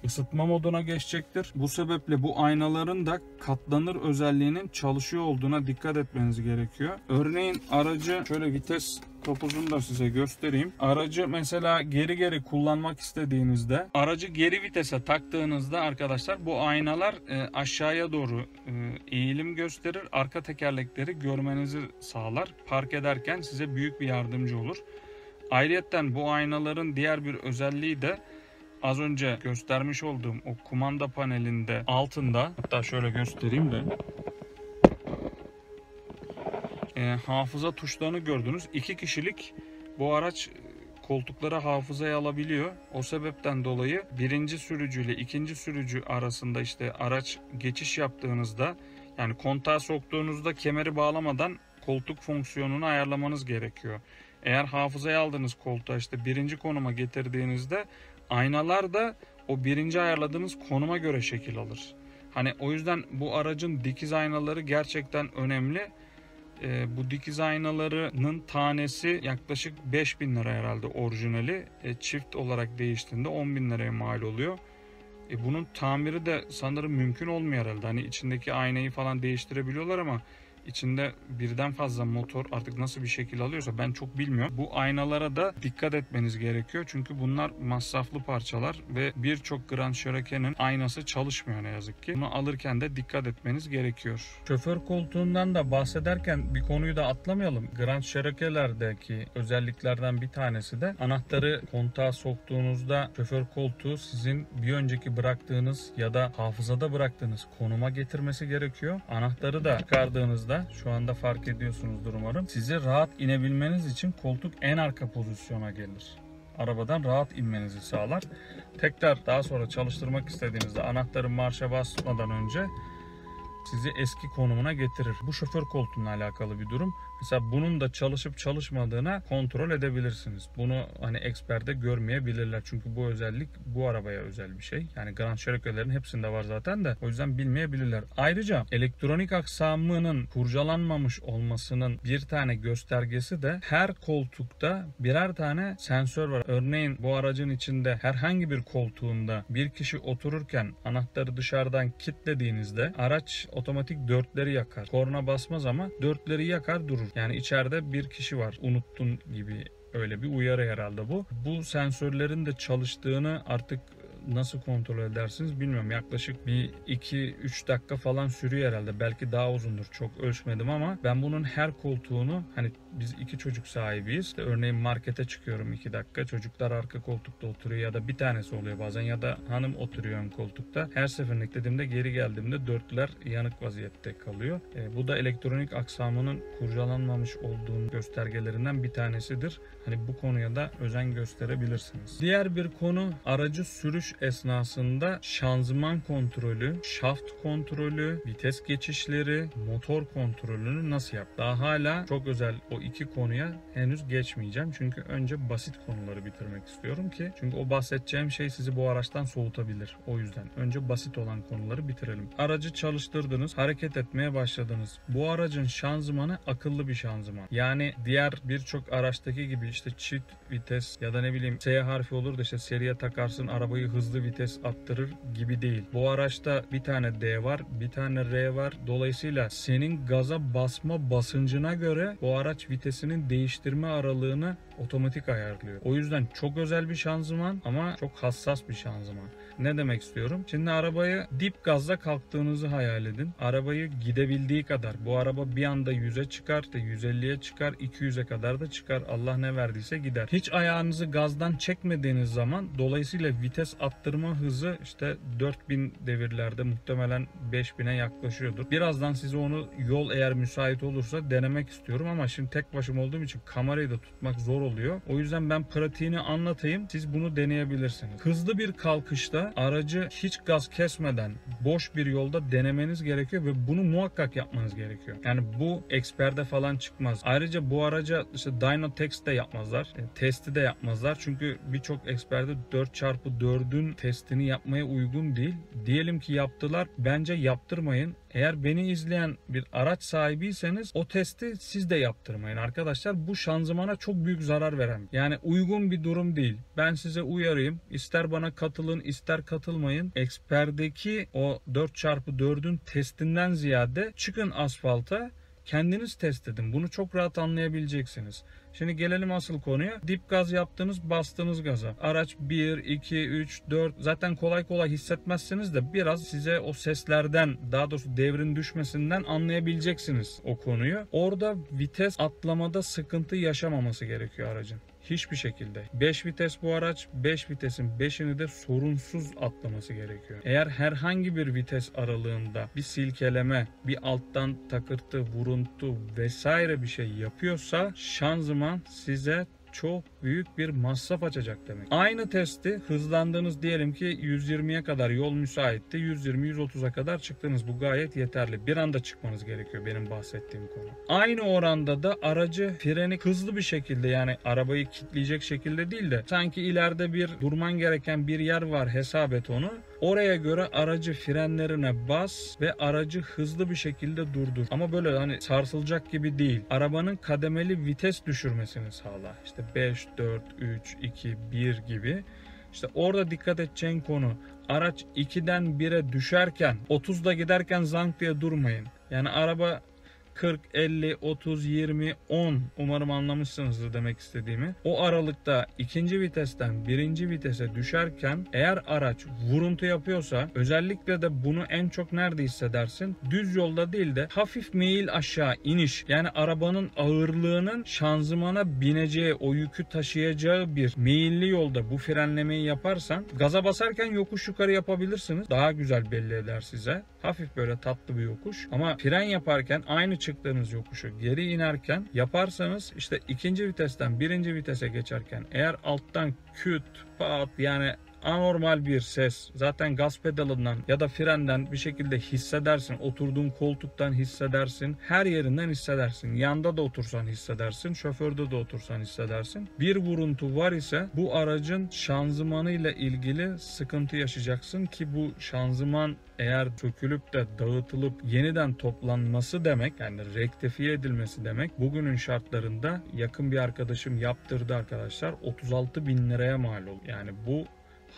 [SPEAKER 1] ısıtma moduna geçecektir. Bu sebeple bu aynaların da katlanır özelliğinin çalışıyor olduğuna dikkat etmeniz gerekiyor. Örneğin aracı şöyle vites topuzunu da size göstereyim. Aracı mesela geri kullanmak istediğinizde aracı geri vitese taktığınızda arkadaşlar bu aynalar aşağıya doğru eğilim gösterir. Arka tekerlekleri görmenizi sağlar. Park ederken size büyük bir yardımcı olur. Ayrıyeten bu aynaların diğer bir özelliği de az önce göstermiş olduğum o kumanda panelinde altında, hatta şöyle göstereyim de hafıza tuşlarını gördünüz. 2 kişilik bu araç koltukları hafızaya alabiliyor. O sebepten dolayı birinci sürücü ile ikinci sürücü arasında işte araç geçiş yaptığınızda, yani kontağa soktuğunuzda kemeri bağlamadan koltuk fonksiyonunu ayarlamanız gerekiyor. Eğer hafızaya aldığınız koltuğa işte birinci konuma getirdiğinizde aynalar da o birinci ayarladığınız konuma göre şekil alır. Hani o yüzden bu aracın dikiz aynaları gerçekten önemli. Bu dikiz aynalarının tanesi yaklaşık 5.000 lira herhalde orijinali. Çift olarak değiştiğinde 10.000 liraya mal oluyor. Bunun tamiri de sanırım mümkün olmuyor herhalde. Hani içindeki aynayı falan değiştirebiliyorlar ama içinde birden fazla motor artık nasıl bir şekil alıyorsa ben çok bilmiyorum. Bu aynalara da dikkat etmeniz gerekiyor. Çünkü bunlar masraflı parçalar ve birçok Grand Cherokee'nin aynası çalışmıyor ne yazık ki. Bunu alırken de dikkat etmeniz gerekiyor. Şoför koltuğundan da bahsederken bir konuyu da atlamayalım. Grand Cherokee'lerdeki özelliklerden bir tanesi de anahtarı kontağa soktuğunuzda şoför koltuğu sizin bir önceki bıraktığınız ya da hafızada bıraktığınız konuma getirmesi gerekiyor. Anahtarı da çıkardığınızda, şu anda fark ediyorsunuzdur umarım, sizi rahat inebilmeniz için koltuk en arka pozisyona gelir. Arabadan rahat inmenizi sağlar. Tekrar daha sonra çalıştırmak istediğinizde anahtarı marşa basmadan önce sizi eski konumuna getirir. Bu şoför koltuğuyla alakalı bir durum. Mesela bunun da çalışıp çalışmadığına kontrol edebilirsiniz. Bunu hani eksperde görmeyebilirler. Çünkü bu özellik bu arabaya özel bir şey. Yani Grand Cherokee'lerin hepsinde var zaten de. O yüzden bilmeyebilirler. Ayrıca elektronik aksamının kurcalanmamış olmasının bir tane göstergesi de her koltukta birer tane sensör var. Örneğin bu aracın içinde herhangi bir koltuğunda bir kişi otururken anahtarı dışarıdan kilitlediğinizde araç otomatik dörtleri yakar. Korna basmaz ama dörtleri yakar durur. Yani içeride bir kişi var, unuttun gibi, öyle bir uyarı herhalde bu. Bu sensörlerin de çalıştığını artık nasıl kontrol edersiniz bilmiyorum. Yaklaşık bir 2-3 dakika falan sürüyor herhalde. Belki daha uzundur. Çok ölçmedim ama ben bunun her koltuğunu, hani biz 2 çocuk sahibiyiz. İşte örneğin markete çıkıyorum 2 dakika. Çocuklar arka koltukta oturuyor ya da bir tanesi oluyor bazen ya da hanım oturuyor ön koltukta. Her seferinde dediğimde geri geldiğimde dörtler yanık vaziyette kalıyor. Bu da elektronik aksamının kurcalanmamış olduğunu göstergelerinden bir tanesidir. Hani bu konuya da özen gösterebilirsiniz. Diğer bir konu, aracı sürüş esnasında şanzıman kontrolü, şaft kontrolü, vites geçişleri, motor kontrolünü nasıl yap? Daha hala çok özel o 2 konuya henüz geçmeyeceğim. Çünkü önce basit konuları bitirmek istiyorum ki. Çünkü o bahsedeceğim şey sizi bu araçtan soğutabilir. O yüzden önce basit olan konuları bitirelim. Aracı çalıştırdınız, hareket etmeye başladınız. Bu aracın şanzımanı akıllı bir şanzıman. Yani diğer birçok araçtaki gibi işte çift vites ya da ne bileyim S harfi olur da işte seriye takarsın arabayı hızlı vites attırır gibi değil. Bu araçta bir tane D var, bir tane R var. Dolayısıyla senin gaza basma basıncına göre bu araç vitesinin değiştirme aralığını otomatik ayarlıyor. O yüzden çok özel bir şanzıman ama çok hassas bir şanzıman. Ne demek istiyorum? Şimdi arabayı dip gazla kalktığınızı hayal edin. Arabayı gidebildiği kadar, bu araba bir anda 100'e çıkar, 150'ye çıkar, 200'e kadar da çıkar. Allah ne verdiyse gider. Hiç ayağınızı gazdan çekmediğiniz zaman dolayısıyla vites attırma hızı işte 4000 devirlerde muhtemelen 5000'e yaklaşıyordur. Birazdan size onu yol eğer müsait olursa denemek istiyorum ama şimdi tek başıma olduğum için kamerayı da tutmak zor oluyor. O yüzden ben pratiğini anlatayım. Siz bunu deneyebilirsiniz. Hızlı bir kalkışta aracı hiç gaz kesmeden boş bir yolda denemeniz gerekiyor ve bunu muhakkak yapmanız gerekiyor. Yani bu eksperde falan çıkmaz. Ayrıca bu araca işte Dynotex de yapmazlar. Testi de yapmazlar. Çünkü birçok eksperde 4x4'ün testini yapmaya uygun değil. Diyelim ki yaptılar. Bence yaptırmayın. Eğer beni izleyen bir araç sahibiyseniz o testi siz de yaptırmayın arkadaşlar. Bu şanzımana çok büyük zarar veren. Yani uygun bir durum değil. Ben size uyarayım. İster bana katılın, ister katılmayın. Eksperdeki o 4x4'ün testinden ziyade çıkın asfalta, kendiniz test edin. Bunu çok rahat anlayabileceksiniz. Şimdi gelelim asıl konuya. Dip gaz yaptınız, bastınız gaza. Araç 1, 2, 3, 4 zaten kolay kolay hissetmezsiniz de biraz size o seslerden, daha doğrusu devrin düşmesinden anlayabileceksiniz o konuyu. Orada vites atlamada sıkıntı yaşamaması gerekiyor aracın. Hiçbir şekilde. 5 vites bu araç. 5 vitesin 5'ini de sorunsuz atlaması gerekiyor. Eğer herhangi bir vites aralığında bir silkeleme, bir alttan takırtı, vuruntu vesaire bir şey yapıyorsa şanzıman size çok büyük bir masraf açacak demek. Aynı testi hızlandığınız, diyelim ki 120'ye kadar yol müsaitti. 120-130'a kadar çıktınız. Bu gayet yeterli. Bir anda çıkmanız gerekiyor benim bahsettiğim konu. Aynı oranda da aracı freni hızlı bir şekilde, yani arabayı kilitleyecek şekilde değil de sanki ileride bir durman gereken bir yer var, hesap et onu. Oraya göre aracı frenlerine bas ve aracı hızlı bir şekilde durdur. Ama böyle hani sarsılacak gibi değil. Arabanın kademeli vites düşürmesini sağla. İşte 5, 4, 3, 2, 1 gibi. İşte orada dikkat edeceğin konu, araç 2'den 1'e düşerken 30'da giderken zank diye durmayın. Yani araba 40, 50, 30, 20, 10, umarım anlamışsınızdır demek istediğimi. O aralıkta ikinci vitesten birinci vitese düşerken eğer araç vuruntu yapıyorsa, özellikle de bunu en çok nerede hissedersin? Düz yolda değil de hafif meyil aşağı iniş, yani arabanın ağırlığının şanzımana bineceği, o yükü taşıyacağı bir meyilli yolda bu frenlemeyi yaparsan, gaza basarken yokuş yukarı yapabilirsiniz. Daha güzel belli eder size. Hafif böyle tatlı bir yokuş. Ama fren yaparken aynı çıktığınız yokuşu geri inerken yaparsanız, işte ikinci vitesten birinci vitese geçerken eğer alttan küt pat, yani anormal bir ses zaten gaz pedalından ya da frenden bir şekilde hissedersin. Oturduğun koltuktan hissedersin. Her yerinden hissedersin. Yanda da otursan hissedersin. Şoförde de otursan hissedersin. Bir vuruntu var ise bu aracın şanzımanıyla ilgili sıkıntı yaşayacaksın ki bu şanzıman eğer sökülüp de dağıtılıp yeniden toplanması demek, yani rektifiye edilmesi demek. Bugünün şartlarında yakın bir arkadaşım yaptırdı arkadaşlar. 36 bin liraya mal oldu. Yani bu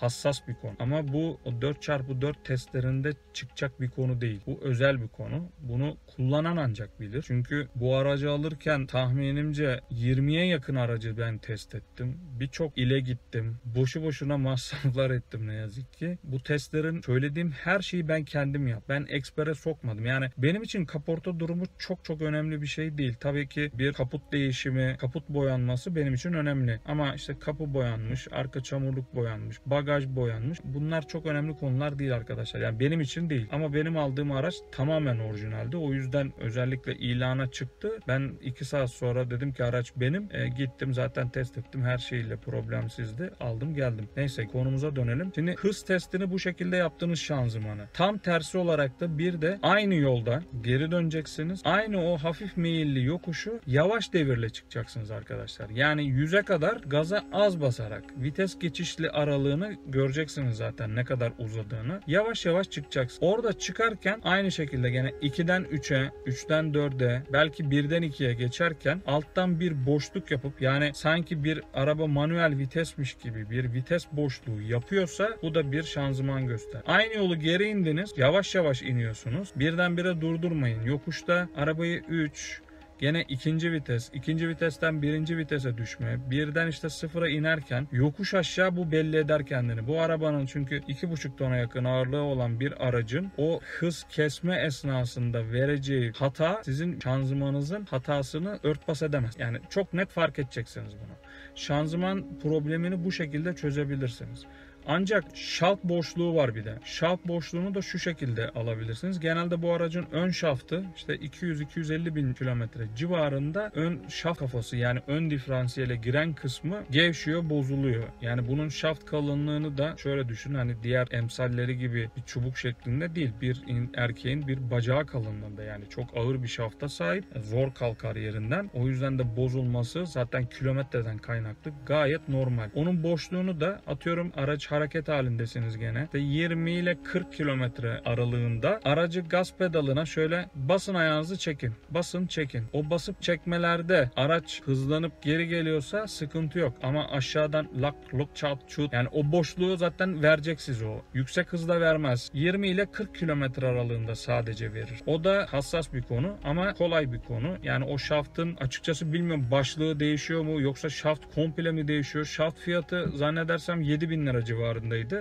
[SPEAKER 1] hassas bir konu. Ama bu 4x4 testlerinde çıkacak bir konu değil. Bu özel bir konu. Bunu kullanan ancak bilir. Çünkü bu aracı alırken tahminimce 20'ye yakın aracı ben test ettim. Birçok ile gittim. Boşu boşuna masraflar ettim ne yazık ki. Bu testlerin söylediğim her şeyi ben kendim yaptım. Ben ekspere sokmadım. Yani benim için kaporta durumu çok çok önemli bir şey değil. Tabii ki bir kaput değişimi, kaput boyanması benim için önemli. Ama işte kapı boyanmış, arka çamurluk boyanmış, bagaj boyanmış. Bunlar çok önemli konular değil arkadaşlar. Yani benim için değil. Ama benim aldığım araç tamamen orijinaldi. O yüzden özellikle ilana çıktı. Ben 2 saat sonra dedim ki araç benim. Gittim zaten test ettim. Her şeyle problemsizdi. Aldım geldim. Neyse konumuza dönelim. Şimdi hız testini bu şekilde yaptığınız şanzımanı. Tam tersi olarak da bir de aynı yolda geri döneceksiniz. Aynı o hafif meyilli yokuşu yavaş devirle çıkacaksınız arkadaşlar. Yani 100'e kadar gaza az basarak vites geçişli aralığını göreceksiniz zaten ne kadar uzadığını. Yavaş yavaş çıkacaksın. Orada çıkarken aynı şekilde gene 2'den 3'e, 3'ten 4'e, belki 1'den 2'ye geçerken alttan bir boşluk yapıp, yani sanki bir araba manuel vitesmiş gibi bir vites boşluğu yapıyorsa bu da bir şanzıman göster. Aynı yolu geri indiniz. Yavaş yavaş iniyorsunuz. Birdenbire durdurmayın. Yokuşta arabayı 3, gene ikinci vites, ikinci vitesten birinci vitese düşme, birden işte sıfıra inerken yokuş aşağı bu belli eder kendini. Bu arabanın çünkü 2,5 tona yakın ağırlığı olan bir aracın o hız kesme esnasında vereceği hata sizin şanzımanınızın hatasını örtbas edemez. Yani çok net fark edeceksiniz bunu. Şanzıman problemini bu şekilde çözebilirsiniz. Ancak şaft boşluğu var bir de. Şaft boşluğunu da şu şekilde alabilirsiniz. Genelde bu aracın ön şaftı işte 200-250 bin kilometre civarında ön şaft kafası, yani ön diferansiyele giren kısmı gevşiyor, bozuluyor. Yani bunun şaft kalınlığını da şöyle düşün, hani diğer emsalleri gibi bir çubuk şeklinde değil. Bir erkeğin bir bacağı kalınlığında, yani çok ağır bir şafta sahip. Zor kalkar yerinden. O yüzden de bozulması zaten kilometreden kaynaklı, gayet normal. Onun boşluğunu da atıyorum araç hareket halindesiniz gene. 20 ile 40 kilometre aralığında aracı gaz pedalına şöyle basın, ayağınızı çekin. Basın çekin. O basıp çekmelerde araç hızlanıp geri geliyorsa sıkıntı yok. Ama aşağıdan lak çat çut, yani o boşluğu zaten verecek size o. Yüksek hızda vermez. 20 ile 40 kilometre aralığında sadece verir. O da hassas bir konu ama kolay bir konu. Yani o şaftın açıkçası bilmiyorum başlığı değişiyor mu yoksa şaft komple mi değişiyor? Şaft fiyatı zannedersem 7.000 lira civarındaydı.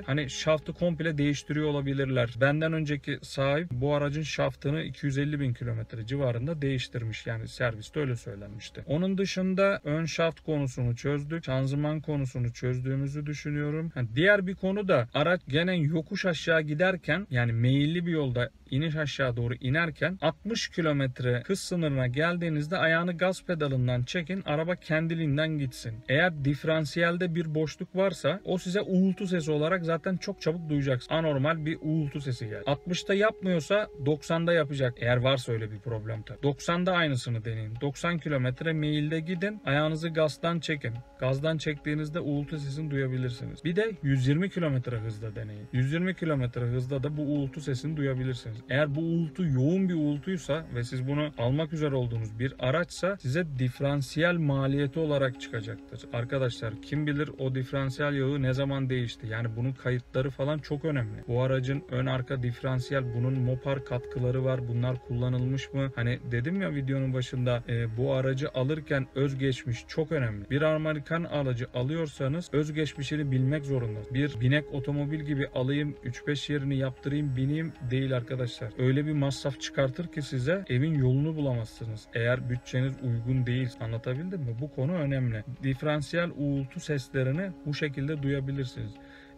[SPEAKER 1] Hani şaftı komple değiştiriyor olabilirler. Benden önceki sahip bu aracın şaftını 250 bin kilometre civarında değiştirmiş. Yani serviste öyle söylenmişti. Onun dışında ön şaft konusunu çözdük. Şanzıman konusunu çözdüğümüzü düşünüyorum. Diğer bir konu da araç gene yokuş aşağı giderken, yani meyilli bir yolda iniş aşağı doğru inerken 60 kilometre hız sınırına geldiğinizde ayağını gaz pedalından çekin, araba kendiliğinden gitsin. Eğer diferansiyelde bir boşluk varsa o size uğultu sesi olarak zaten çok çabuk duyacaksın. Anormal bir uğultu sesi geldi. 60'ta yapmıyorsa 90'da yapacak. Eğer varsa öyle bir problem tabii. 90'da aynısını deneyin. 90 kilometre meyilde gidin. Ayağınızı gazdan çekin. Gazdan çektiğinizde uğultu sesini duyabilirsiniz. Bir de 120 kilometre hızla deneyin. 120 kilometre hızda da bu uğultu sesini duyabilirsiniz. Eğer bu uğultu yoğun bir uğultuysa ve siz bunu almak üzere olduğunuz bir araçsa size diferansiyel maliyeti olarak çıkacaktır. Arkadaşlar kim bilir o diferansiyel yağı ne zaman değişti? Yani bunun kayıtları falan çok önemli. Bu aracın ön arka diferansiyel, bunun Mopar katkıları var. Bunlar kullanılmış mı? Hani dedim ya videonun başında bu aracı alırken özgeçmiş çok önemli. Bir Amerikan aracı alıyorsanız özgeçmişini bilmek zorundasınız. Bir binek otomobil gibi alayım 3-5 yerini yaptırayım bineyim değil arkadaşlar. Öyle bir masraf çıkartır ki size evin yolunu bulamazsınız. Eğer bütçeniz uygun değil. Anlatabildim mi? Bu konu önemli. Diferansiyel uğultu seslerini bu şekilde duyabilirsiniz.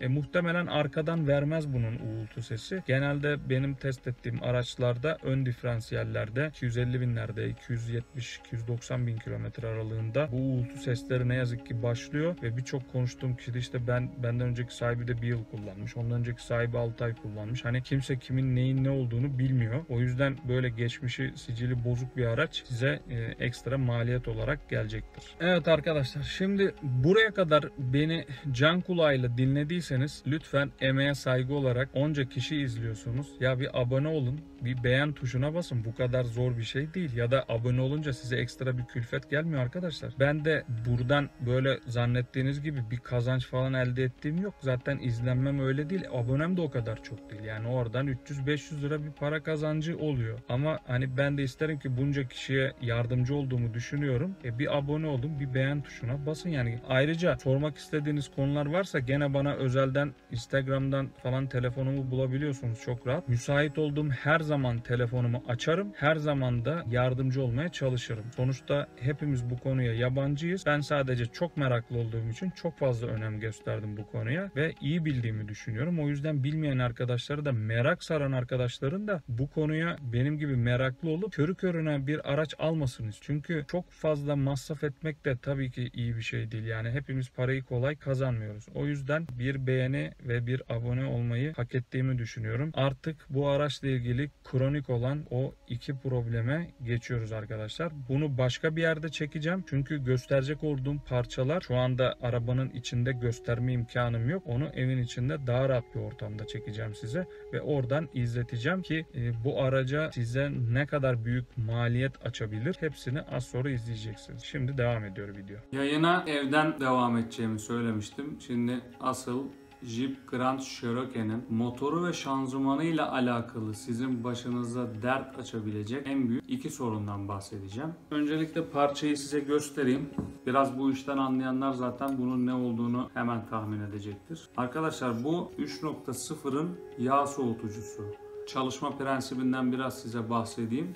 [SPEAKER 1] Muhtemelen arkadan vermez bunun uğultu sesi. Genelde benim test ettiğim araçlarda ön diferansiyellerde 250 binlerde 270-290 bin kilometre aralığında bu uğultu sesleri ne yazık ki başlıyor ve birçok konuştuğum kişi de işte benden önceki sahibi de bir yıl kullanmış. Ondan önceki sahibi 6 ay kullanmış. Hani kimse kimin neyin ne olduğunu bilmiyor. O yüzden böyle geçmişi sicili bozuk bir araç size ekstra maliyet olarak gelecektir. Evet arkadaşlar, şimdi buraya kadar beni can kulağıyla dinlediyseniz lütfen emeğe saygı olarak onca kişi izliyorsunuz. Ya bir abone olun, bir beğen tuşuna basın. Bu kadar zor bir şey değil. Ya da abone olunca size ekstra bir külfet gelmiyor arkadaşlar. Ben de buradan böyle zannettiğiniz gibi bir kazanç falan elde ettiğim yok. Zaten izlenmem öyle değil. Abonem de o kadar çok değil. Yani oradan 300-500 lira bir para kazancı oluyor. Ama hani ben de isterim ki bunca kişiye yardımcı olduğumu düşünüyorum. Bir abone olun, bir beğen tuşuna basın yani. Ayrıca sormak istediğiniz konular varsa gene bana özelden Instagram'dan falan telefonumu bulabiliyorsunuz çok rahat. Müsait olduğum her zaman telefonumu açarım. Her zaman da yardımcı olmaya çalışırım. Sonuçta hepimiz bu konuya yabancıyız. Ben sadece çok meraklı olduğum için çok fazla önem gösterdim bu konuya ve iyi bildiğimi düşünüyorum. O yüzden bilmeyen arkadaşları da, merak saran arkadaşların da bu konuya benim gibi meraklı olup körü körüne bir araç almasınız. Çünkü çok fazla masraf etmek de tabii ki iyi bir şey değil. Yani hepimiz parayı kolay kazanmıyoruz. O yüzden bir beğeni ve bir abone olmayı hak ettiğimi düşünüyorum. Artık bu araçla ilgili kronik olan o iki probleme geçiyoruz arkadaşlar. Bunu başka bir yerde çekeceğim. Çünkü gösterecek olduğum parçalar şu anda arabanın içinde gösterme imkanım yok. Onu evin içinde daha rahat bir ortamda çekeceğim size ve oradan izleteceğim ki bu araca size ne kadar büyük maliyet açabilir, hepsini az sonra izleyeceksiniz. Şimdi devam ediyor video. Yayına evden devam edeceğimi söylemiştim. Şimdi asıl Jeep Grand Cherokee'nin motoru ve şanzımanıyla alakalı sizin başınıza dert açabilecek en büyük iki sorundan bahsedeceğim. Öncelikle parçayı size göstereyim. Biraz bu işten anlayanlar zaten bunun ne olduğunu hemen tahmin edecektir. Arkadaşlar bu 3.0'ın yağ soğutucusu. Çalışma prensibinden biraz size bahsedeyim.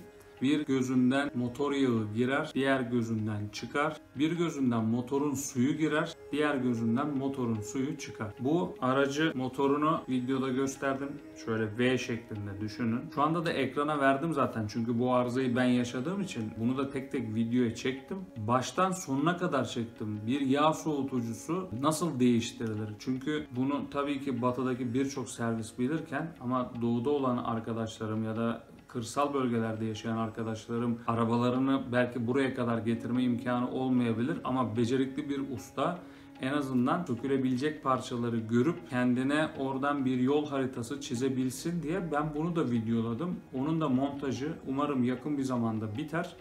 [SPEAKER 1] Bir gözünden motor yağı girer, diğer gözünden çıkar. Bir gözünden motorun suyu girer, diğer gözünden motorun suyu çıkar. Bu aracı motorunu videoda gösterdim. Şöyle V şeklinde düşünün. Şu anda da ekrana verdim zaten çünkü bu arızayı ben yaşadığım için bunu da tek tek videoya çektim. Baştan sonuna kadar çektim. Bir yağ soğutucusu nasıl değiştirilir? Çünkü bunu tabii ki batıdaki birçok servis bilirken ama doğuda olan arkadaşlarım ya da kırsal bölgelerde yaşayan arkadaşlarım arabalarını belki buraya kadar getirme imkanı olmayabilir ama becerikli bir usta en azından sökülebilecek parçaları görüp kendine oradan bir yol haritası çizebilsin diye ben bunu da videoladım. Onun da montajı umarım yakın bir zamanda biter.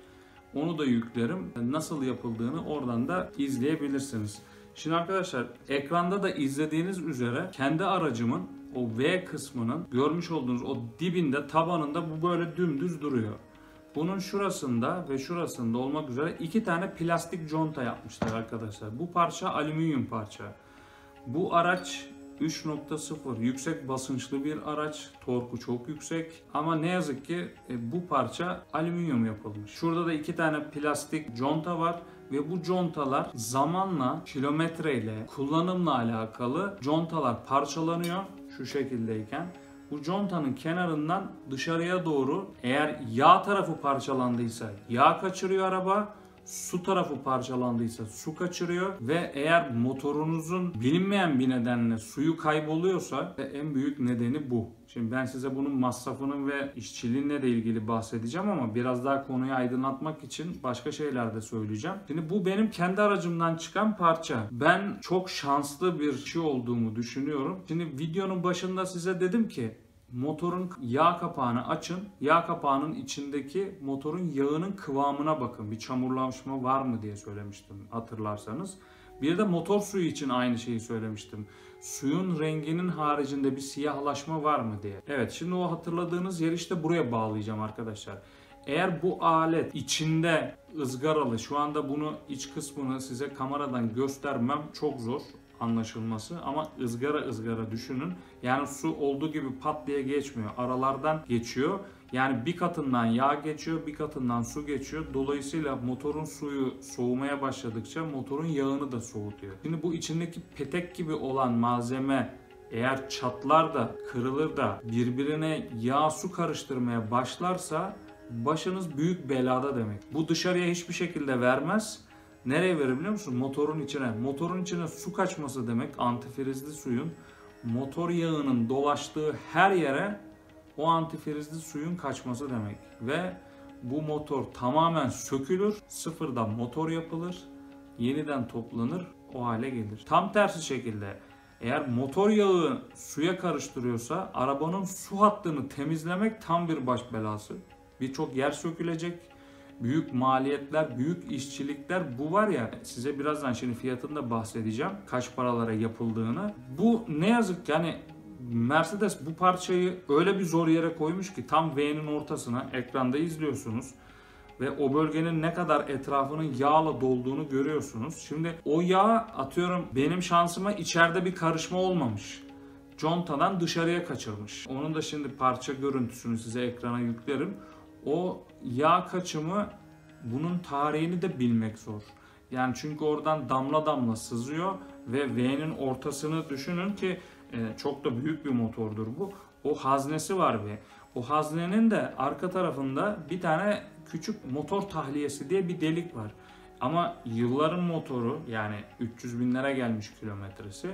[SPEAKER 1] Onu da yüklerim. Nasıl yapıldığını oradan da izleyebilirsiniz. Şimdi arkadaşlar ekranda da izlediğiniz üzere kendi aracımın o V kısmının görmüş olduğunuz o dibinde, tabanında bu böyle dümdüz duruyor. Bunun şurasında ve şurasında olmak üzere iki tane plastik conta yapmışlar arkadaşlar. Bu parça alüminyum parça. Bu araç 3.0 yüksek basınçlı bir araç. Torku çok yüksek. Ama ne yazık ki bu parça alüminyum yapılmış. Şurada da iki tane plastik conta var. Ve bu contalar zamanla, kilometreyle, kullanımla alakalı contalar parçalanıyor şu şekildeyken. Bu contanın kenarından dışarıya doğru eğer yağ tarafı parçalandıysa yağ kaçırıyor araba. Su tarafı parçalandıysa su kaçırıyor ve eğer motorunuzun bilinmeyen bir nedenle suyu kayboluyorsa en büyük nedeni bu. Şimdi ben size bunun masrafının ve işçiliğinle de ilgili bahsedeceğim ama biraz daha konuyu aydınlatmak için başka şeyler de söyleyeceğim. Şimdi bu benim kendi aracımdan çıkan parça. Ben çok şanslı bir şey olduğumu düşünüyorum. Şimdi videonun başında size dedim ki motorun yağ kapağını açın. Yağ kapağının içindeki motorun yağının kıvamına bakın. Bir çamurlaşma var mı diye söylemiştim hatırlarsanız. Bir de motor suyu için aynı şeyi söylemiştim. Suyun renginin haricinde bir siyahlaşma var mı diye. Evet, şimdi o hatırladığınız yeri işte buraya bağlayacağım arkadaşlar. Eğer bu alet içinde ızgaralı, şu anda bunu iç kısmını size kameradan göstermem çok zor anlaşılması ama ızgara düşünün. Yani su olduğu gibi pat diye geçmiyor. Aralardan geçiyor. Yani bir katından yağ geçiyor, bir katından su geçiyor. Dolayısıyla motorun suyu soğumaya başladıkça motorun yağını da soğutuyor. Şimdi bu içindeki petek gibi olan malzeme eğer çatlar da kırılır da birbirine yağ su karıştırmaya başlarsa başınız büyük belada demek. Bu dışarıya hiçbir şekilde vermez. Nereye verir biliyor musun? Motorun içine. Motorun içine su kaçması demek antifrizli suyun motor yağının dolaştığı her yere o antifrizli suyun kaçması demek. Ve bu motor tamamen sökülür, sıfırdan motor yapılır, yeniden toplanır, o hale gelir. Tam tersi şekilde eğer motor yağı suya karıştırıyorsa arabanın su hattını temizlemek tam bir baş belası. Birçok yer sökülecek. Büyük maliyetler, büyük işçilikler, bu var ya, size birazdan şimdi fiyatını da bahsedeceğim. Kaç paralara yapıldığını. Bu ne yazık ki yani Mercedes bu parçayı öyle bir zor yere koymuş ki tam V'nin ortasına, ekranda izliyorsunuz. Ve o bölgenin ne kadar etrafının yağla dolduğunu görüyorsunuz. Şimdi o yağ, atıyorum benim şansıma içeride bir karışma olmamış. Contadan dışarıya kaçırmış. Onun da şimdi parça görüntüsünü size ekrana yüklerim. O yağ kaçımı, bunun tarihini de bilmek zor. Yani çünkü oradan damla damla sızıyor ve V'nin ortasını düşünün ki çok da büyük bir motordur bu. O haznesi var ve o haznenin de arka tarafında bir tane küçük motor tahliyesi diye bir delik var. Ama yılların motoru, yani 300 binlere gelmiş kilometresi.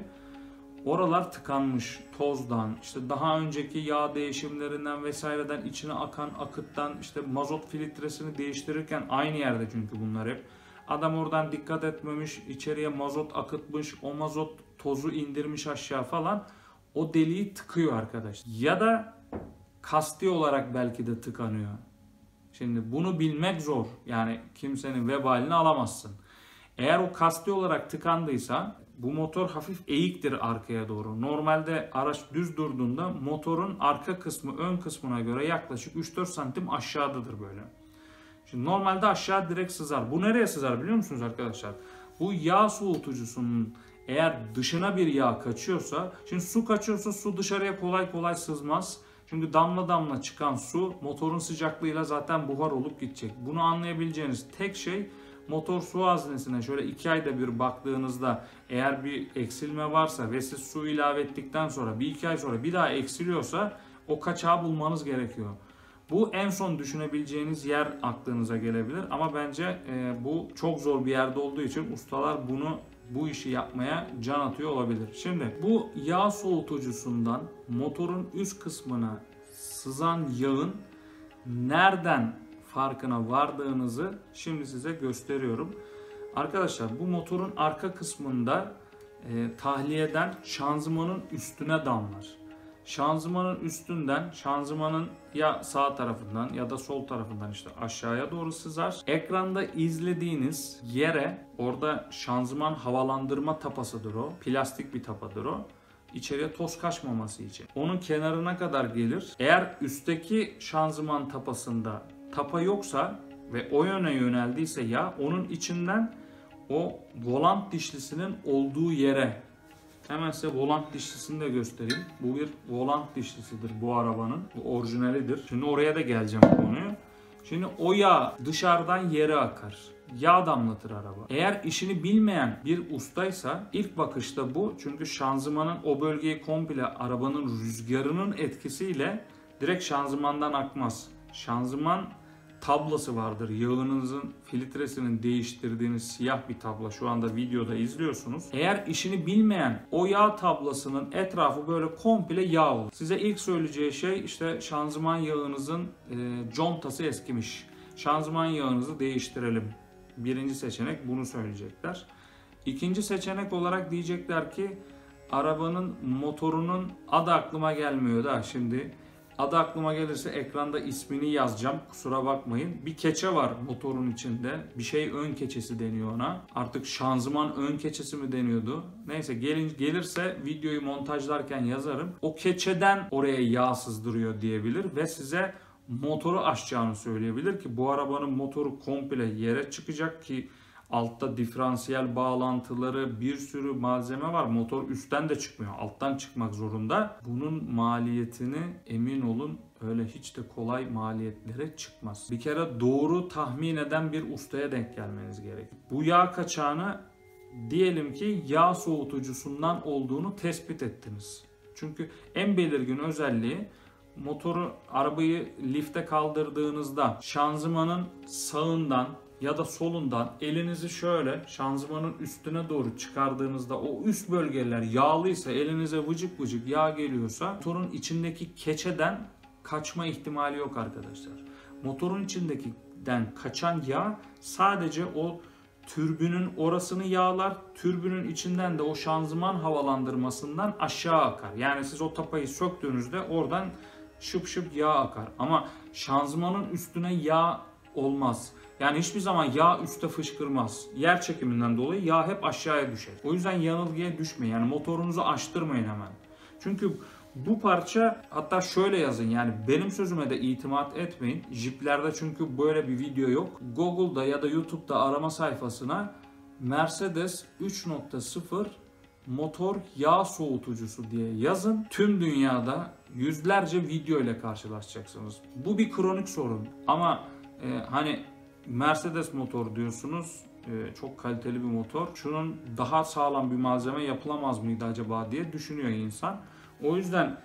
[SPEAKER 1] Oralar tıkanmış tozdan, işte daha önceki yağ değişimlerinden vesaireden, içine akan akıttan, işte mazot filtresini değiştirirken aynı yerde çünkü bunlar hep. Adam oradan dikkat etmemiş, içeriye mazot akıtmış, o mazot tozu indirmiş aşağı falan. O deliği tıkıyor arkadaş. Ya da kasti olarak belki de tıkanıyor. Şimdi bunu bilmek zor. Yani kimsenin vebalini alamazsın. Eğer o kasti olarak tıkandıysa bu motor hafif eğiktir arkaya doğru. Normalde araç düz durduğunda motorun arka kısmı ön kısmına göre yaklaşık 3-4 santim aşağıdadır böyle. Şimdi normalde aşağı direkt sızar. Bu nereye sızar biliyor musunuz arkadaşlar? Bu yağ soğutucusunun eğer dışına bir yağ kaçıyorsa, şimdi su kaçıyorsa su dışarıya kolay kolay sızmaz. Çünkü damla damla çıkan su motorun sıcaklığıyla zaten buhar olup gidecek. Bunu anlayabileceğiniz tek şey, motor su haznesine şöyle 2 ayda bir baktığınızda eğer bir eksilme varsa ve siz su ilave ettikten sonra 1-2 ay sonra bir daha eksiliyorsa o kaçağı bulmanız gerekiyor. Bu en son düşünebileceğiniz yer aklınıza gelebilir ama bence bu çok zor bir yerde olduğu için ustalar bu işi yapmaya can atıyor olabilir. Şimdi bu yağ soğutucusundan motorun üst kısmına sızan yağın nereden farkına vardığınızı şimdi size gösteriyorum. Arkadaşlar bu motorun arka kısmında tahliyeden şanzımanın üstüne damlar. Şanzımanın üstünden, şanzımanın ya sağ tarafından ya da sol tarafından işte aşağıya doğru sızar. Ekranda izlediğiniz yere, orada şanzıman havalandırma tapasıdır o. Plastik bir tapadır o. İçeriye toz kaçmaması için. Onun kenarına kadar gelir. Eğer üstteki şanzıman tapasında tapa yoksa ve o yöne yöneldiyse ya, onun içinden o volant dişlisinin olduğu yere, hemen size volant dişlisini de göstereyim. Bu bir volant dişlisidir bu arabanın. Bu orijinalidir. Şimdi oraya da geleceğim konuyu. Şimdi o yağ dışarıdan yere akar. Yağ damlatır araba. Eğer işini bilmeyen bir ustaysa ilk bakışta bu. Çünkü şanzımanın o bölgeyi komple arabanın rüzgarının etkisiyle direkt şanzımandan akmaz. Şanzıman tablası vardır. Yağınızın filtresinin değiştirdiğiniz siyah bir tabla. Şu anda videoda izliyorsunuz. Eğer işini bilmeyen o yağ tablasının etrafı böyle komple yağ olur. Size ilk söyleyeceği şey işte şanzıman yağınızın contası eskimiş. Şanzıman yağınızı değiştirelim. Birinci seçenek bunu söyleyecekler. İkinci seçenek olarak diyecekler ki arabanın motorunun adı aklıma gelmiyor da şimdi. Adı aklıma gelirse ekranda ismini yazacağım. Kusura bakmayın. Bir keçe var motorun içinde. Bir şey ön keçesi deniyor ona. Artık şanzıman ön keçesi mi deniyordu? Neyse gelirse videoyu montajlarken yazarım. O keçeden oraya yağ sızdırıyor diyebilir ve size motoru açacağını söyleyebilir ki bu arabanın motoru komple yere çıkacak ki altta diferansiyel bağlantıları bir sürü malzeme var. Motor üstten de çıkmıyor. Alttan çıkmak zorunda. Bunun maliyetini emin olun öyle hiç de kolay maliyetlere çıkmaz. Bir kere doğru tahmin eden bir ustaya denk gelmeniz gerekir. Bu yağ kaçağını diyelim ki yağ soğutucusundan olduğunu tespit ettiniz. Çünkü en belirgin özelliği arabayı lifte kaldırdığınızda şanzımanın sağından ya da solundan elinizi şöyle şanzımanın üstüne doğru çıkardığınızda o üst bölgeler yağlıysa elinize vıcık vıcık yağ geliyorsa motorun içindeki keçeden kaçma ihtimali yok arkadaşlar. Motorun içindekinden kaçan yağ sadece o türbünün orasını yağlar. Türbünün içinden de o şanzıman havalandırmasından aşağı akar. Yani siz o tapayı söktüğünüzde oradan şıp şıp yağ akar. Ama şanzımanın üstüne yağ olmaz. Yani hiçbir zaman yağ üste fışkırmaz. Yer çekiminden dolayı yağ hep aşağıya düşer. O yüzden yanılgıya düşmeyin. Yani motorunuzu açtırmayın hemen. Çünkü bu parça hatta şöyle yazın yani benim sözüme de itimat etmeyin. Jeeplerde çünkü böyle bir video yok. Google'da ya da YouTube'da arama sayfasına Mercedes 3.0 motor yağ soğutucusu diye yazın. Tüm dünyada yüzlerce video ile karşılaşacaksınız. Bu bir kronik sorun. Ama hani Mercedes motor diyorsunuz. Çok kaliteli bir motor. Şunun daha sağlam bir malzeme yapılamaz mıydı acaba diye düşünüyor insan. O yüzden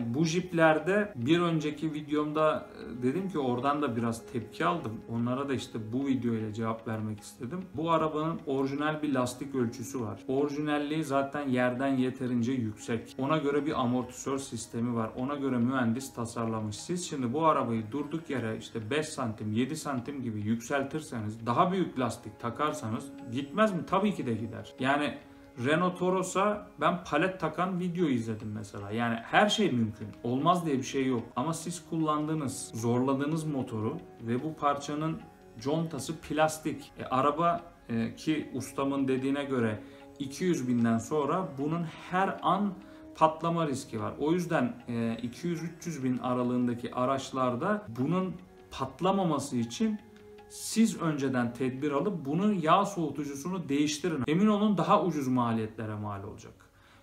[SPEAKER 1] bu jiplerde bir önceki videomda dedim ki oradan da biraz tepki aldım. Onlara da işte bu video ile cevap vermek istedim. Bu arabanın orijinal bir lastik ölçüsü var. Orijinalliği zaten yerden yeterince yüksek. Ona göre bir amortisör sistemi var. Ona göre mühendis tasarlamış. Siz şimdi bu arabayı durduk yere işte 5 santim 7 santim gibi yükseltirseniz daha büyük lastik takarsanız gitmez mi? Tabii ki de gider. Yani Renault Toros'a ben palet takan video izledim mesela. Yani her şey mümkün. Olmaz diye bir şey yok. Ama siz kullandığınız, zorladığınız motoru ve bu parçanın contası plastik. Araba ki ustamın dediğine göre 200 binden sonra bunun her an patlama riski var. O yüzden 200-300 bin aralığındaki araçlarda bunun patlamaması için siz önceden tedbir alıp bunun yağ soğutucusunu değiştirin. Emin olun daha ucuz maliyetlere mal olacak.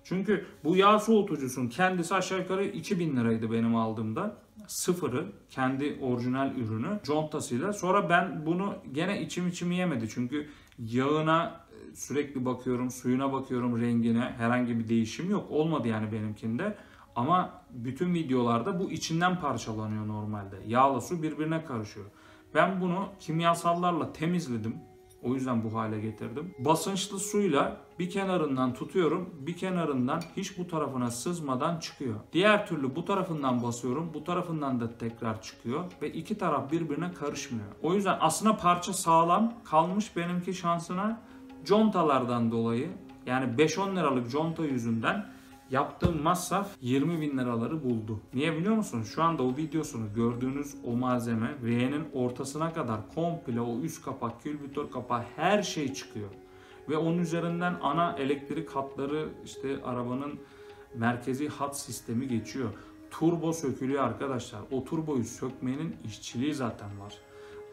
[SPEAKER 1] Çünkü bu yağ soğutucusunun kendisi aşağı yukarı 2000 liraydı benim aldığımda. Sıfırı, kendi orijinal ürünü, contasıyla. Sonra ben bunu gene içim yemedi. Çünkü yağına sürekli bakıyorum, suyuna bakıyorum, rengine herhangi bir değişim yok. Olmadı yani benimkinde. Ama bütün videolarda bu içinden parçalanıyor normalde. Yağla su birbirine karışıyor. Ben bunu kimyasallarla temizledim. O yüzden bu hale getirdim. Basınçlı suyla bir kenarından tutuyorum. Bir kenarından hiç bu tarafına sızmadan çıkıyor. Diğer türlü bu tarafından basıyorum. Bu tarafından da tekrar çıkıyor. Ve iki taraf birbirine karışmıyor. O yüzden aslında parça sağlam kalmış benimki şansına. Contalardan dolayı yani 5-10 liralık conta yüzünden yaptığım masraf 20 bin liraları buldu. Niye biliyor musunuz? Şu anda o videosunu gördüğünüz o malzeme V'nin ortasına kadar komple o üst kapak, külbütör kapağı her şey çıkıyor. Ve onun üzerinden ana elektrik hatları işte arabanın merkezi hat sistemi geçiyor. Turbo sökülüyor arkadaşlar. O turboyu sökmenin işçiliği zaten var.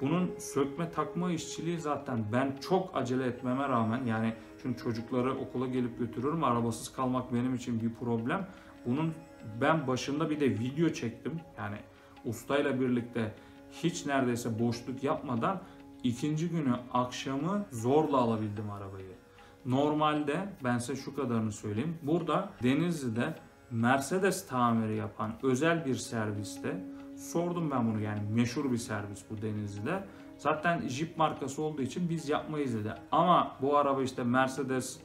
[SPEAKER 1] Bunun sökme takma işçiliği zaten ben çok acele etmeme rağmen yani çünkü çocukları okula gelip götürüyorum. Arabasız kalmak benim için bir problem. Bunun ben başında bir de video çektim. Yani ustayla birlikte hiç neredeyse boşluk yapmadan ikinci günü akşamı zorla alabildim arabayı. Normalde ben size şu kadarını söyleyeyim. Burada Denizli'de Mercedes tamiri yapan özel bir serviste
[SPEAKER 2] Sordum ben bunu, yani meşhur bir servis bu Denizli'de. Zaten Jeep markası olduğu için biz yapmayız dedi. Ama bu araba işte Mercedes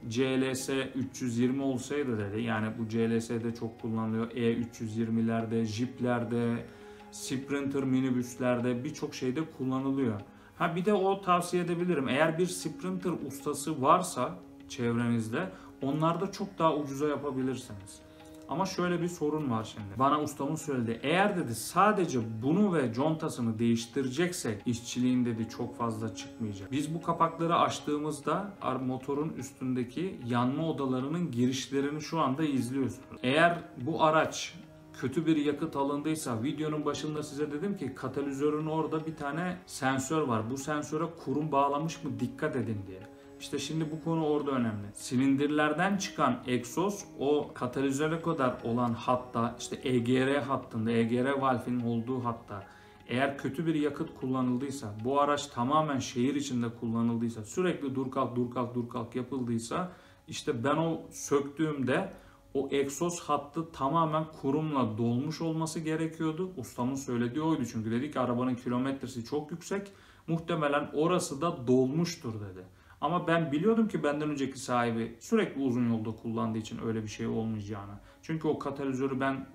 [SPEAKER 2] CLS 320 olsaydı dedi. Yani bu CLS'de çok kullanılıyor. E320'lerde, Jeep'lerde, Sprinter minibüslerde, birçok şeyde kullanılıyor. Ha bir de o tavsiye edebilirim. Eğer bir Sprinter ustası varsa çevrenizde, onlarda çok daha ucuza yapabilirsiniz. Ama şöyle bir sorun var şimdi. Bana ustamın söyledi. Eğer dedi sadece bunu ve contasını değiştireceksek işçiliğin dedi çok fazla çıkmayacak. Biz bu kapakları açtığımızda motorun üstündeki yanma odalarının girişlerini şu anda izliyorsunuz. Eğer bu araç kötü bir yakıt alındıysa, videonun başında size dedim ki katalizörün orada bir tane sensör var. Bu sensöre kurum bağlamış mı dikkat edin diye. İşte şimdi bu konu orada önemli. Silindirlerden çıkan egzoz o katalizöre kadar olan hatta, işte EGR hattında, EGR valfinin olduğu hatta eğer kötü bir yakıt kullanıldıysa, bu araç tamamen şehir içinde kullanıldıysa, sürekli dur kalk dur kalk dur kalk yapıldıysa, işte ben o söktüğümde o egzoz hattı tamamen kurumla dolmuş olması gerekiyordu. Ustamın söylediği oydu, çünkü dedi ki arabanın kilometresi çok yüksek, muhtemelen orası da dolmuştur dedi. Ama ben biliyordum ki benden önceki sahibi sürekli uzun yolda kullandığı için öyle bir şey olmayacağını. Çünkü o katalizörü ben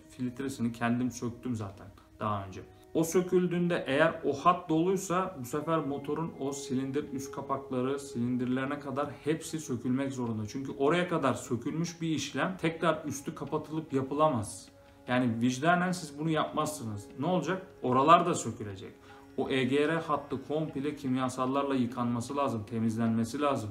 [SPEAKER 2] filtresini kendim söktüm zaten daha önce. O söküldüğünde eğer o hat doluysa bu sefer motorun o silindir üst kapakları, silindirlerine kadar hepsi sökülmek zorunda. Çünkü oraya kadar sökülmüş bir işlem tekrar üstü kapatılıp yapılamaz. Yani vicdanen siz bunu yapmazsınız. Ne olacak? Oralar da sökülecek. O EGR hattı komple kimyasallarla yıkanması lazım, temizlenmesi lazım.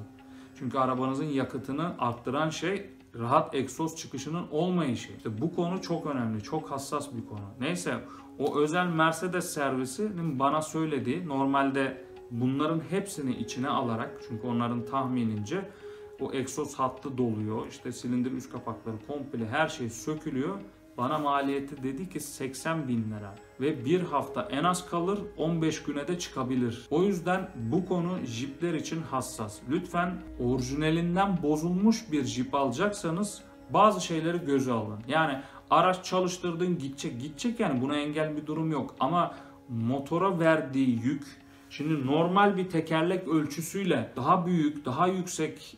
[SPEAKER 2] Çünkü arabanızın yakıtını arttıran şey rahat egzoz çıkışının olmayışı. İşte bu konu çok önemli, çok hassas bir konu. Neyse, o özel Mercedes servisinin bana söylediği, normalde bunların hepsini içine alarak, çünkü onların tahminince o egzoz hattı doluyor, işte silindir üst kapakları komple her şey sökülüyor. Bana maliyeti dedi ki 80 bin lira ve bir hafta en az kalır, 15 güne de çıkabilir. O yüzden bu konu Jeep'ler için hassas. Lütfen orijinalinden bozulmuş bir Jeep alacaksanız bazı şeyleri göze alın. Yani araç çalıştırdın gidecek yani, buna engel bir durum yok. Ama motora verdiği yük, şimdi normal bir tekerlek ölçüsüyle daha büyük, daha yüksek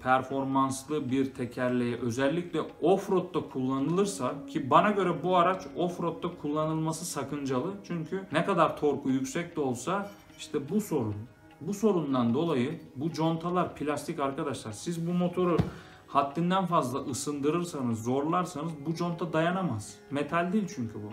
[SPEAKER 2] performanslı bir tekerleği özellikle offroad'da kullanılırsa, ki bana göre bu araç offroad'da kullanılması sakıncalı. Çünkü ne kadar torku yüksek de olsa işte bu sorun. Bu sorundan dolayı bu contalar plastik arkadaşlar. Siz bu motoru haddinden fazla ısındırırsanız, zorlarsanız bu conta dayanamaz. Metal değil çünkü bu.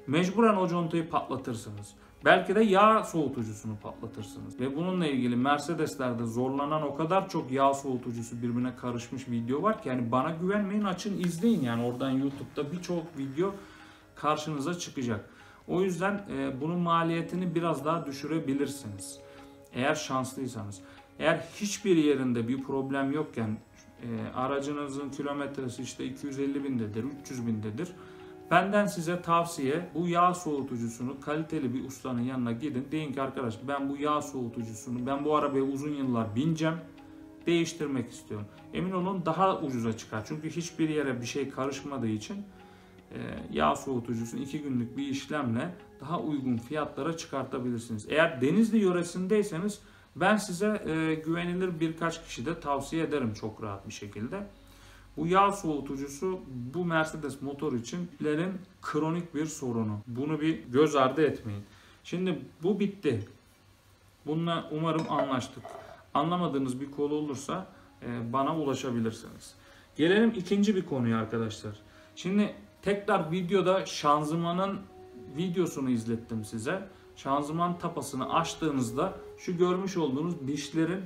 [SPEAKER 2] Mecburen o contayı patlatırsınız. Belki de yağ soğutucusunu patlatırsınız. Ve bununla ilgili Mercedes'lerde zorlanan o kadar çok yağ soğutucusu birbirine karışmış video var ki, yani bana güvenmeyin, açın izleyin, yani oradan YouTube'da birçok video karşınıza çıkacak. O yüzden bunun maliyetini biraz daha düşürebilirsiniz. Eğer şanslıysanız. Eğer hiçbir yerinde bir problem yokken aracınızın kilometresi işte 250 bindedir, 300 bindedir. Benden size tavsiye, bu yağ soğutucusunu kaliteli bir ustanın yanına gidin. Deyin ki arkadaş, ben bu yağ soğutucusunu, ben bu arabaya uzun yıllar bineceğim, değiştirmek istiyorum. Emin olun daha ucuza çıkar. Çünkü hiçbir yere bir şey karışmadığı için yağ soğutucusunu 2 günlük bir işlemle daha uygun fiyatlara çıkartabilirsiniz. Eğer Denizli yöresindeyseniz ben size güvenilir birkaç kişi de tavsiye ederim çok rahat bir şekilde. Bu yağ soğutucusu bu Mercedes motor içinlerin kronik bir sorunu. Bunu bir göz ardı etmeyin. Şimdi bu bitti. Bununla umarım anlaştık. Anlamadığınız bir konu olursa bana ulaşabilirsiniz. Gelelim ikinci bir konuya arkadaşlar. Şimdi tekrar videoda şanzımanın videosunu izlettim size. Şanzıman tapasını açtığınızda şu görmüş olduğunuz dişlerin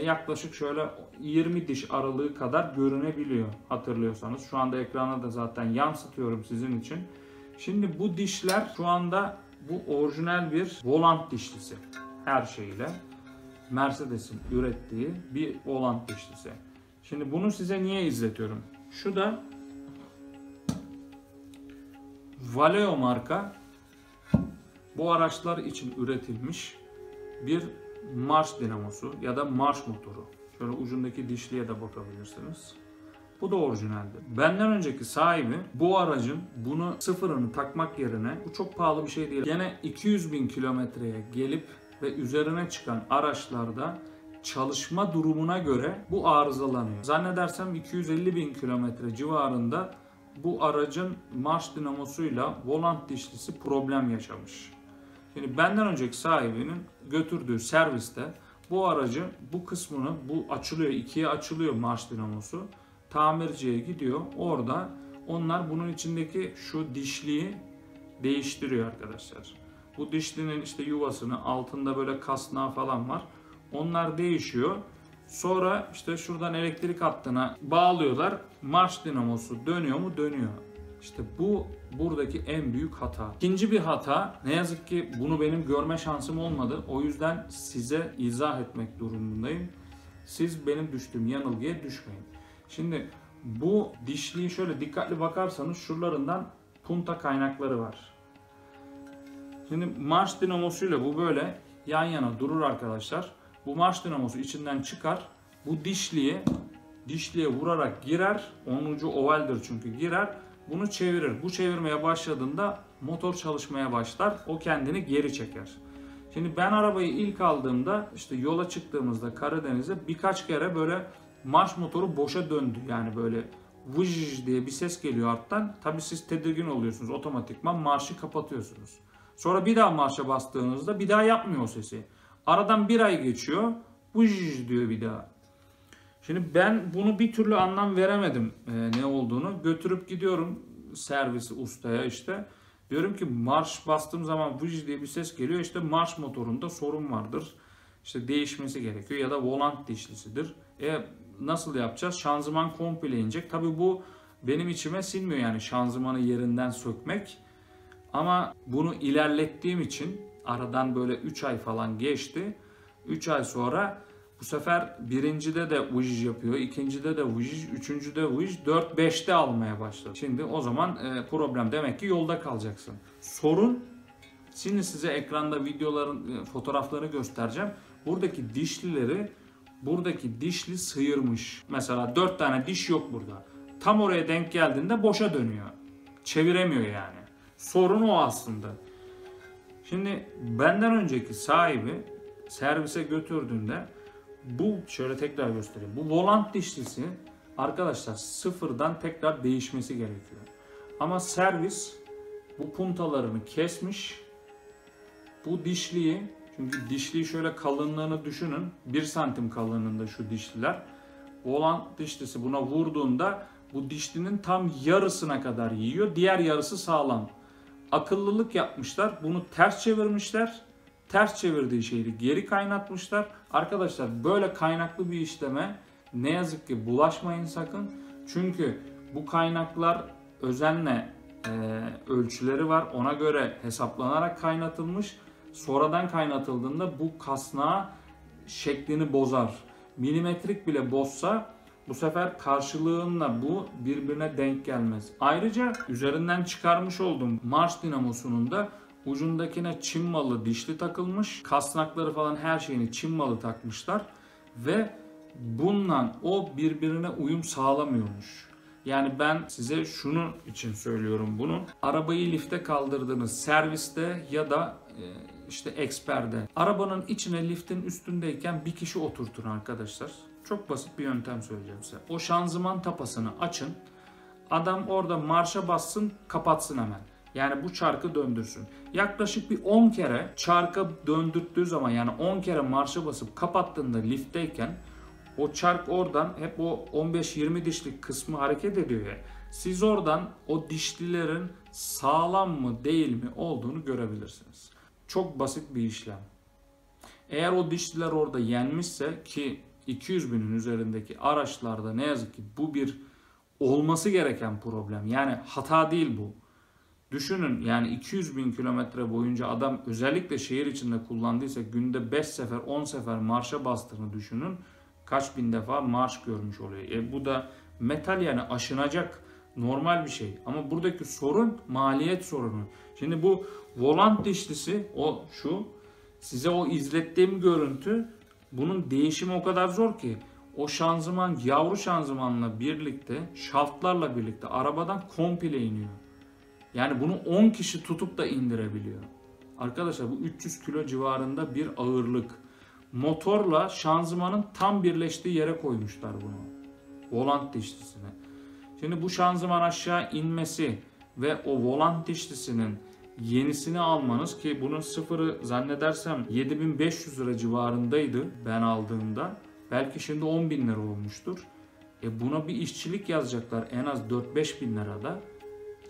[SPEAKER 2] yaklaşık şöyle 20 diş aralığı kadar görünebiliyor, hatırlıyorsanız. Şu anda ekrana da zaten yansıtıyorum sizin için. Şimdi bu dişler şu anda bu orijinal bir volant dişlisi. Her şeyle Mercedes'in ürettiği bir volant dişlisi. Şimdi bunu size niye izletiyorum? Şu da Valeo marka bu araçlar için üretilmiş bir marş dinamosu ya da marş motoru. Şöyle ucundaki dişliğe de bakabilirsiniz. Bu da orijinaldir. Benden önceki sahibi bu aracın bunu sıfırını takmak yerine, bu çok pahalı bir şey değil, gene 200.000 kilometreye gelip ve üzerine çıkan araçlarda çalışma durumuna göre bu arızalanıyor. Zannedersem 250.000 kilometre civarında bu aracın marş dinamosuyla volant dişlisi problem yaşamış. Şimdi benden önceki sahibinin götürdüğü serviste bu aracın bu kısmını, bu açılıyor, ikiye açılıyor marş dinamosu. Tamirciye gidiyor. Orada onlar bunun içindeki şu dişliği değiştiriyor arkadaşlar. Bu dişlinin işte yuvasını, altında böyle kasnağı falan var. Onlar değişiyor. Sonra işte şuradan elektrik hattına bağlıyorlar. Marş dinamosu dönüyor mu? Dönüyor. İşte bu buradaki en büyük hata. İkinci bir hata, ne yazık ki bunu benim görme şansım olmadı. O yüzden size izah etmek durumundayım. Siz benim düştüğüm yanılgıya düşmeyin. Şimdi bu dişliği şöyle dikkatli bakarsanız şuralarından punta kaynakları var. Şimdi marş dinamosuyla bu böyle yan yana durur arkadaşlar. Bu marş dinamosu içinden çıkar. Bu dişliğe vurarak girer. Onun ucu ovaldir çünkü, girer. Bunu çevirir. Bu çevirmeye başladığında motor çalışmaya başlar. O kendini geri çeker. Şimdi ben arabayı ilk aldığımda, işte yola çıktığımızda Karadeniz'e birkaç kere böyle marş motoru boşa döndü. Yani böyle vıj diye bir ses geliyor alttan. Tabii siz tedirgin oluyorsunuz. Otomatikman marşı kapatıyorsunuz. Sonra bir daha marşa bastığınızda bir daha yapmıyor o sesi. Aradan bir ay geçiyor. Vıj diyor bir daha. Şimdi ben bunu bir türlü anlam veremedim ne olduğunu. Götürüp gidiyorum servis ustaya işte. Diyorum ki marş bastığım zaman vıj diye bir ses geliyor. İşte marş motorunda sorun vardır. İşte değişmesi gerekiyor ya da volant dişlisidir. Nasıl yapacağız? Şanzıman komple inecek. Tabii bu benim içime sinmiyor yani şanzımanı yerinden sökmek. Ama bunu ilerlettiğim için aradan böyle 3 ay falan geçti. 3 ay sonra bu sefer birincide de vıj yapıyor, ikincide de vıj, üçüncüde vıj, 4-5'te almaya başladı. Şimdi o zaman problem demek ki yolda kalacaksın. Sorun, şimdi size ekranda videoların fotoğraflarını göstereceğim. Buradaki dişli sıyırmış. Mesela 4 tane diş yok burada. Tam oraya denk geldiğinde boşa dönüyor. Çeviremiyor yani. Sorun o aslında. Şimdi benden önceki sahibi servise götürdüğünde bu, şöyle tekrar göstereyim. Bu volant dişlisi arkadaşlar sıfırdan tekrar değişmesi gerekiyor. Ama servis bu puntalarını kesmiş. Bu dişliği, çünkü dişliği şöyle kalınlığını düşünün. 1 santim kalınlığında şu dişliler. Volant dişlisi buna vurduğunda bu dişlinin tam yarısına kadar yiyor. Diğer yarısı sağlam. Akıllılık yapmışlar. Bunu ters çevirmişler. Ters çevirdiği şeyi geri kaynatmışlar. Arkadaşlar böyle kaynaklı bir işleme ne yazık ki bulaşmayın sakın. Çünkü bu kaynaklar özenle ölçüleri var. Ona göre hesaplanarak kaynatılmış. Sonradan kaynatıldığında bu kasnağı şeklini bozar. Milimetrik bile bozsa bu sefer karşılığında bu birbirine denk gelmez. Ayrıca üzerinden çıkarmış olduğum marş dinamosunun da ucundakine Çin malı dişli takılmış. Kasnakları falan her şeyini Çin malı takmışlar. Ve bununla o birbirine uyum sağlamıyormuş. Yani ben size şunun için söylüyorum bunu. Arabayı lifte kaldırdığınız serviste ya da işte eksperde. Arabanın içine liftin üstündeyken bir kişi oturtun arkadaşlar. Çok basit bir yöntem söyleyeceğim size. O şanzıman tapasını açın. Adam orada marşa bassın, kapatsın hemen. Yani bu çarkı döndürsün. Yaklaşık bir 10 kere çarkı döndürttüğü zaman, yani 10 kere marşa basıp kapattığında liftteyken o çark oradan hep o 15-20 dişlik kısmı hareket ediyor ya. Siz oradan o dişlilerin sağlam mı değil mi olduğunu görebilirsiniz. Çok basit bir işlem. Eğer o dişliler orada yenmişse, ki 200.000'in üzerindeki araçlarda ne yazık ki bu bir olması gereken problem. Yani hata değil bu. Düşünün yani 200.000 kilometre boyunca adam özellikle şehir içinde kullandıysa günde 5 sefer 10 sefer marşa bastığını düşünün. Kaç bin defa marş görmüş oluyor. Bu da metal, yani aşınacak normal bir şey. Ama buradaki sorun maliyet sorunu. Şimdi bu volant dişlisi size o izlettiğim görüntü, bunun değişimi o kadar zor ki o şanzıman yavru şanzımanla birlikte, şaftlarla birlikte arabadan komple iniyor. Yani bunu 10 kişi tutup da indirebiliyor. Arkadaşlar bu 300 kilo civarında bir ağırlık. Motorla şanzımanın tam birleştiği yere koymuşlar bunu. Volant dişlisini. Şimdi bu şanzıman aşağı inmesi ve o volant dişlisinin yenisini almanız, ki bunun sıfırı zannedersem 7500 lira civarındaydı ben aldığımda. Belki şimdi 10.000 lira olmuştur. Buna bir işçilik yazacaklar en az 4-5 bin lirada.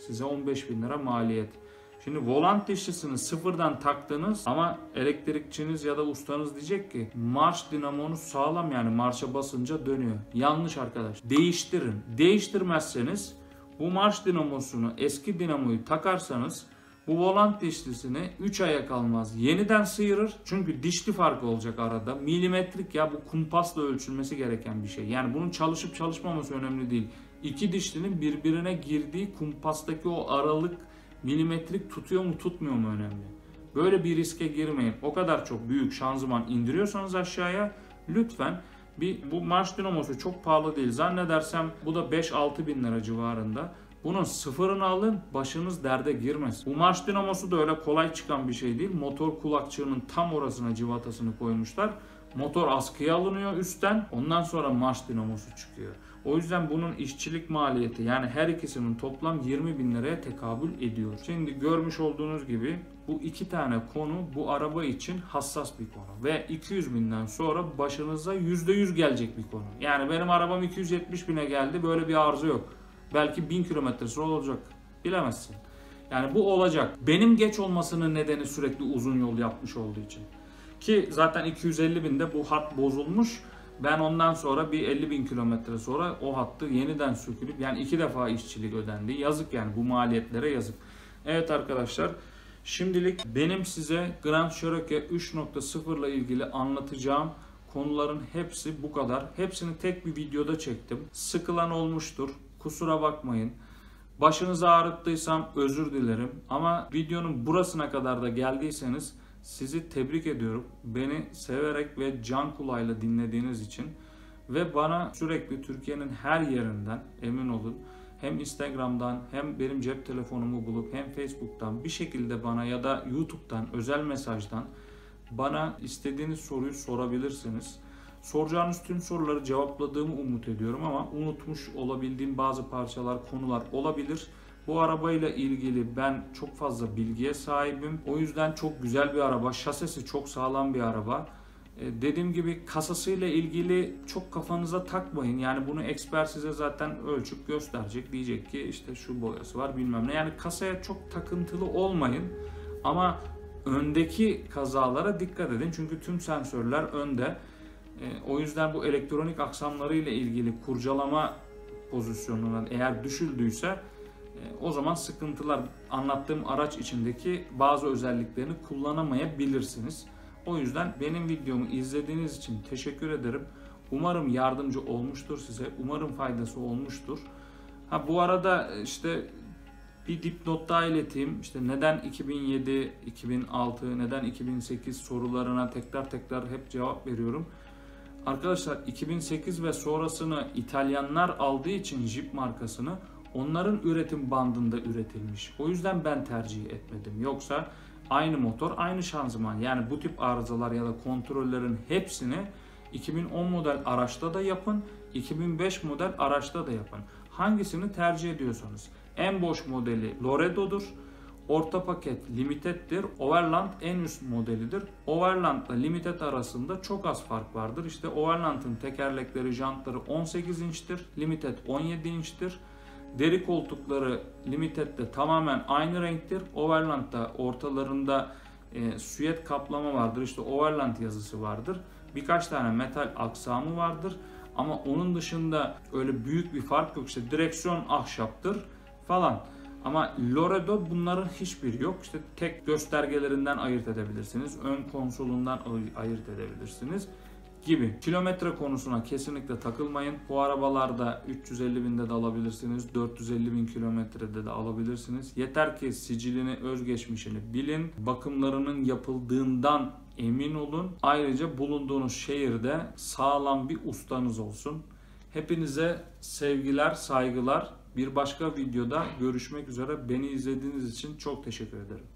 [SPEAKER 2] Size 15.000 lira maliyet. Şimdi volant dişlisini sıfırdan taktınız ama elektrikçiniz ya da ustanız diyecek ki marş dinamonuz sağlam, yani marşa basınca dönüyor. Yanlış arkadaş. Değiştirin. Değiştirmezseniz bu marş dinamosunu, eski dinamoyu takarsanız bu volant dişlisini 3 aya kalmaz yeniden sıyırır. Çünkü dişli farkı olacak arada. Milimetrik, ya bu kumpasla ölçülmesi gereken bir şey. Yani bunun çalışıp çalışmaması önemli değil. İki dişlinin birbirine girdiği kumpastaki o aralık milimetrik tutuyor mu tutmuyor mu önemli. Böyle bir riske girmeyin. O kadar çok büyük şanzıman indiriyorsanız aşağıya lütfen bu marş dinamosu çok pahalı değil. Zannedersem bu da 5-6 bin lira civarında. Bunun sıfırını alın, başınız derde girmesin. Bu marş dinamosu da öyle kolay çıkan bir şey değil. Motor kulakçığının tam orasına civatasını koymuşlar. Motor askıya alınıyor üstten. Ondan sonra marş dinamosu çıkıyor. O yüzden bunun işçilik maliyeti, yani her ikisinin toplam 20 bin liraya tekabül ediyor. Şimdi görmüş olduğunuz gibi bu iki tane konu bu araba için hassas bir konu. Ve 200 binden sonra başınıza %100 gelecek bir konu. Yani benim arabam 270 bine geldi, böyle bir arıza yok. Belki 1000 kilometresi olacak. Bilemezsin. Yani bu olacak. Benim geç olmasının nedeni sürekli uzun yol yapmış olduğu için. Ki zaten 250 binde bu hat bozulmuş. Ben ondan sonra bir 50 bin kilometre sonra o hattı yeniden sökülüp, yani 2 defa işçilik ödendi. Yazık, yani bu maliyetlere yazık. Evet arkadaşlar, şimdilik benim size Grand Cherokee 3.0 ile ilgili anlatacağım konuların hepsi bu kadar. Hepsini tek bir videoda çektim. Sıkılan olmuştur. Kusura bakmayın. Başınızı ağrıttıysam özür dilerim. Ama videonun burasına kadar da geldiyseniz sizi tebrik ediyorum. Beni severek ve can kulağıyla dinlediğiniz için ve bana sürekli Türkiye'nin her yerinden, emin olun, hem Instagram'dan hem benim cep telefonumu bulup hem Facebook'tan bir şekilde bana ya da YouTube'dan özel mesajdan bana istediğiniz soruyu sorabilirsiniz. Soracağınız tüm soruları cevapladığımı umut ediyorum ama unutmuş olabildiğim bazı parçalar, konular olabilir. Bu arabayla ilgili ben çok fazla bilgiye sahibim. O yüzden çok güzel bir araba. Şasisi çok sağlam bir araba. Dediğim gibi kasasıyla ilgili çok kafanıza takmayın. Yani bunu eksper size zaten ölçüp gösterecek. Diyecek ki işte şu boyası var bilmem ne. Yani kasaya çok takıntılı olmayın. Ama öndeki kazalara dikkat edin. Çünkü tüm sensörler önde. O yüzden bu elektronik aksamları ile ilgili kurcalama pozisyonuna eğer düşüldüyse o zaman sıkıntılar, anlattığım araç içindeki bazı özelliklerini kullanamayabilirsiniz. O yüzden benim videomu izlediğiniz için teşekkür ederim. Umarım yardımcı olmuştur size. Umarım faydası olmuştur. Bu arada işte bir dipnot daha ileteyim. İşte neden 2007, 2006, neden 2008 sorularına tekrar hep cevap veriyorum. Arkadaşlar 2008 ve sonrasını İtalyanlar aldığı için Jeep markasını, onların üretim bandında üretilmiş. O yüzden ben tercih etmedim. Yoksa aynı motor, aynı şanzıman. Yani bu tip arızalar ya da kontrollerin hepsini 2010 model araçta da yapın, 2005 model araçta da yapın. Hangisini tercih ediyorsanız. En boş modeli Loredo'dur. Orta paket Limited'dir. Overland en üst modelidir. Overland ile Limited arasında çok az fark vardır. İşte Overland'ın tekerlekleri, jantları 18 inçtir. Limited 17 inçtir. Deri koltukları Limited'de tamamen aynı renktir. Overland'da ortalarında süet kaplama vardır. İşte Overland yazısı vardır. Birkaç tane metal aksamı vardır. Ama onun dışında öyle büyük bir fark yok. İşte direksiyon ahşaptır falan. Ama Loredo bunların hiçbiri yok. İşte tek göstergelerinden ayırt edebilirsiniz. Ön konsolundan ayırt edebilirsiniz gibi. Kilometre konusuna kesinlikle takılmayın. Bu arabalarda 350 binde de alabilirsiniz. 450 bin kilometrede de alabilirsiniz. Yeter ki sicilini, özgeçmişini bilin. Bakımlarının yapıldığından emin olun. Ayrıca bulunduğunuz şehirde sağlam bir ustanız olsun. Hepinize sevgiler, saygılar. Bir başka videoda görüşmek üzere. Beni izlediğiniz için çok teşekkür ederim.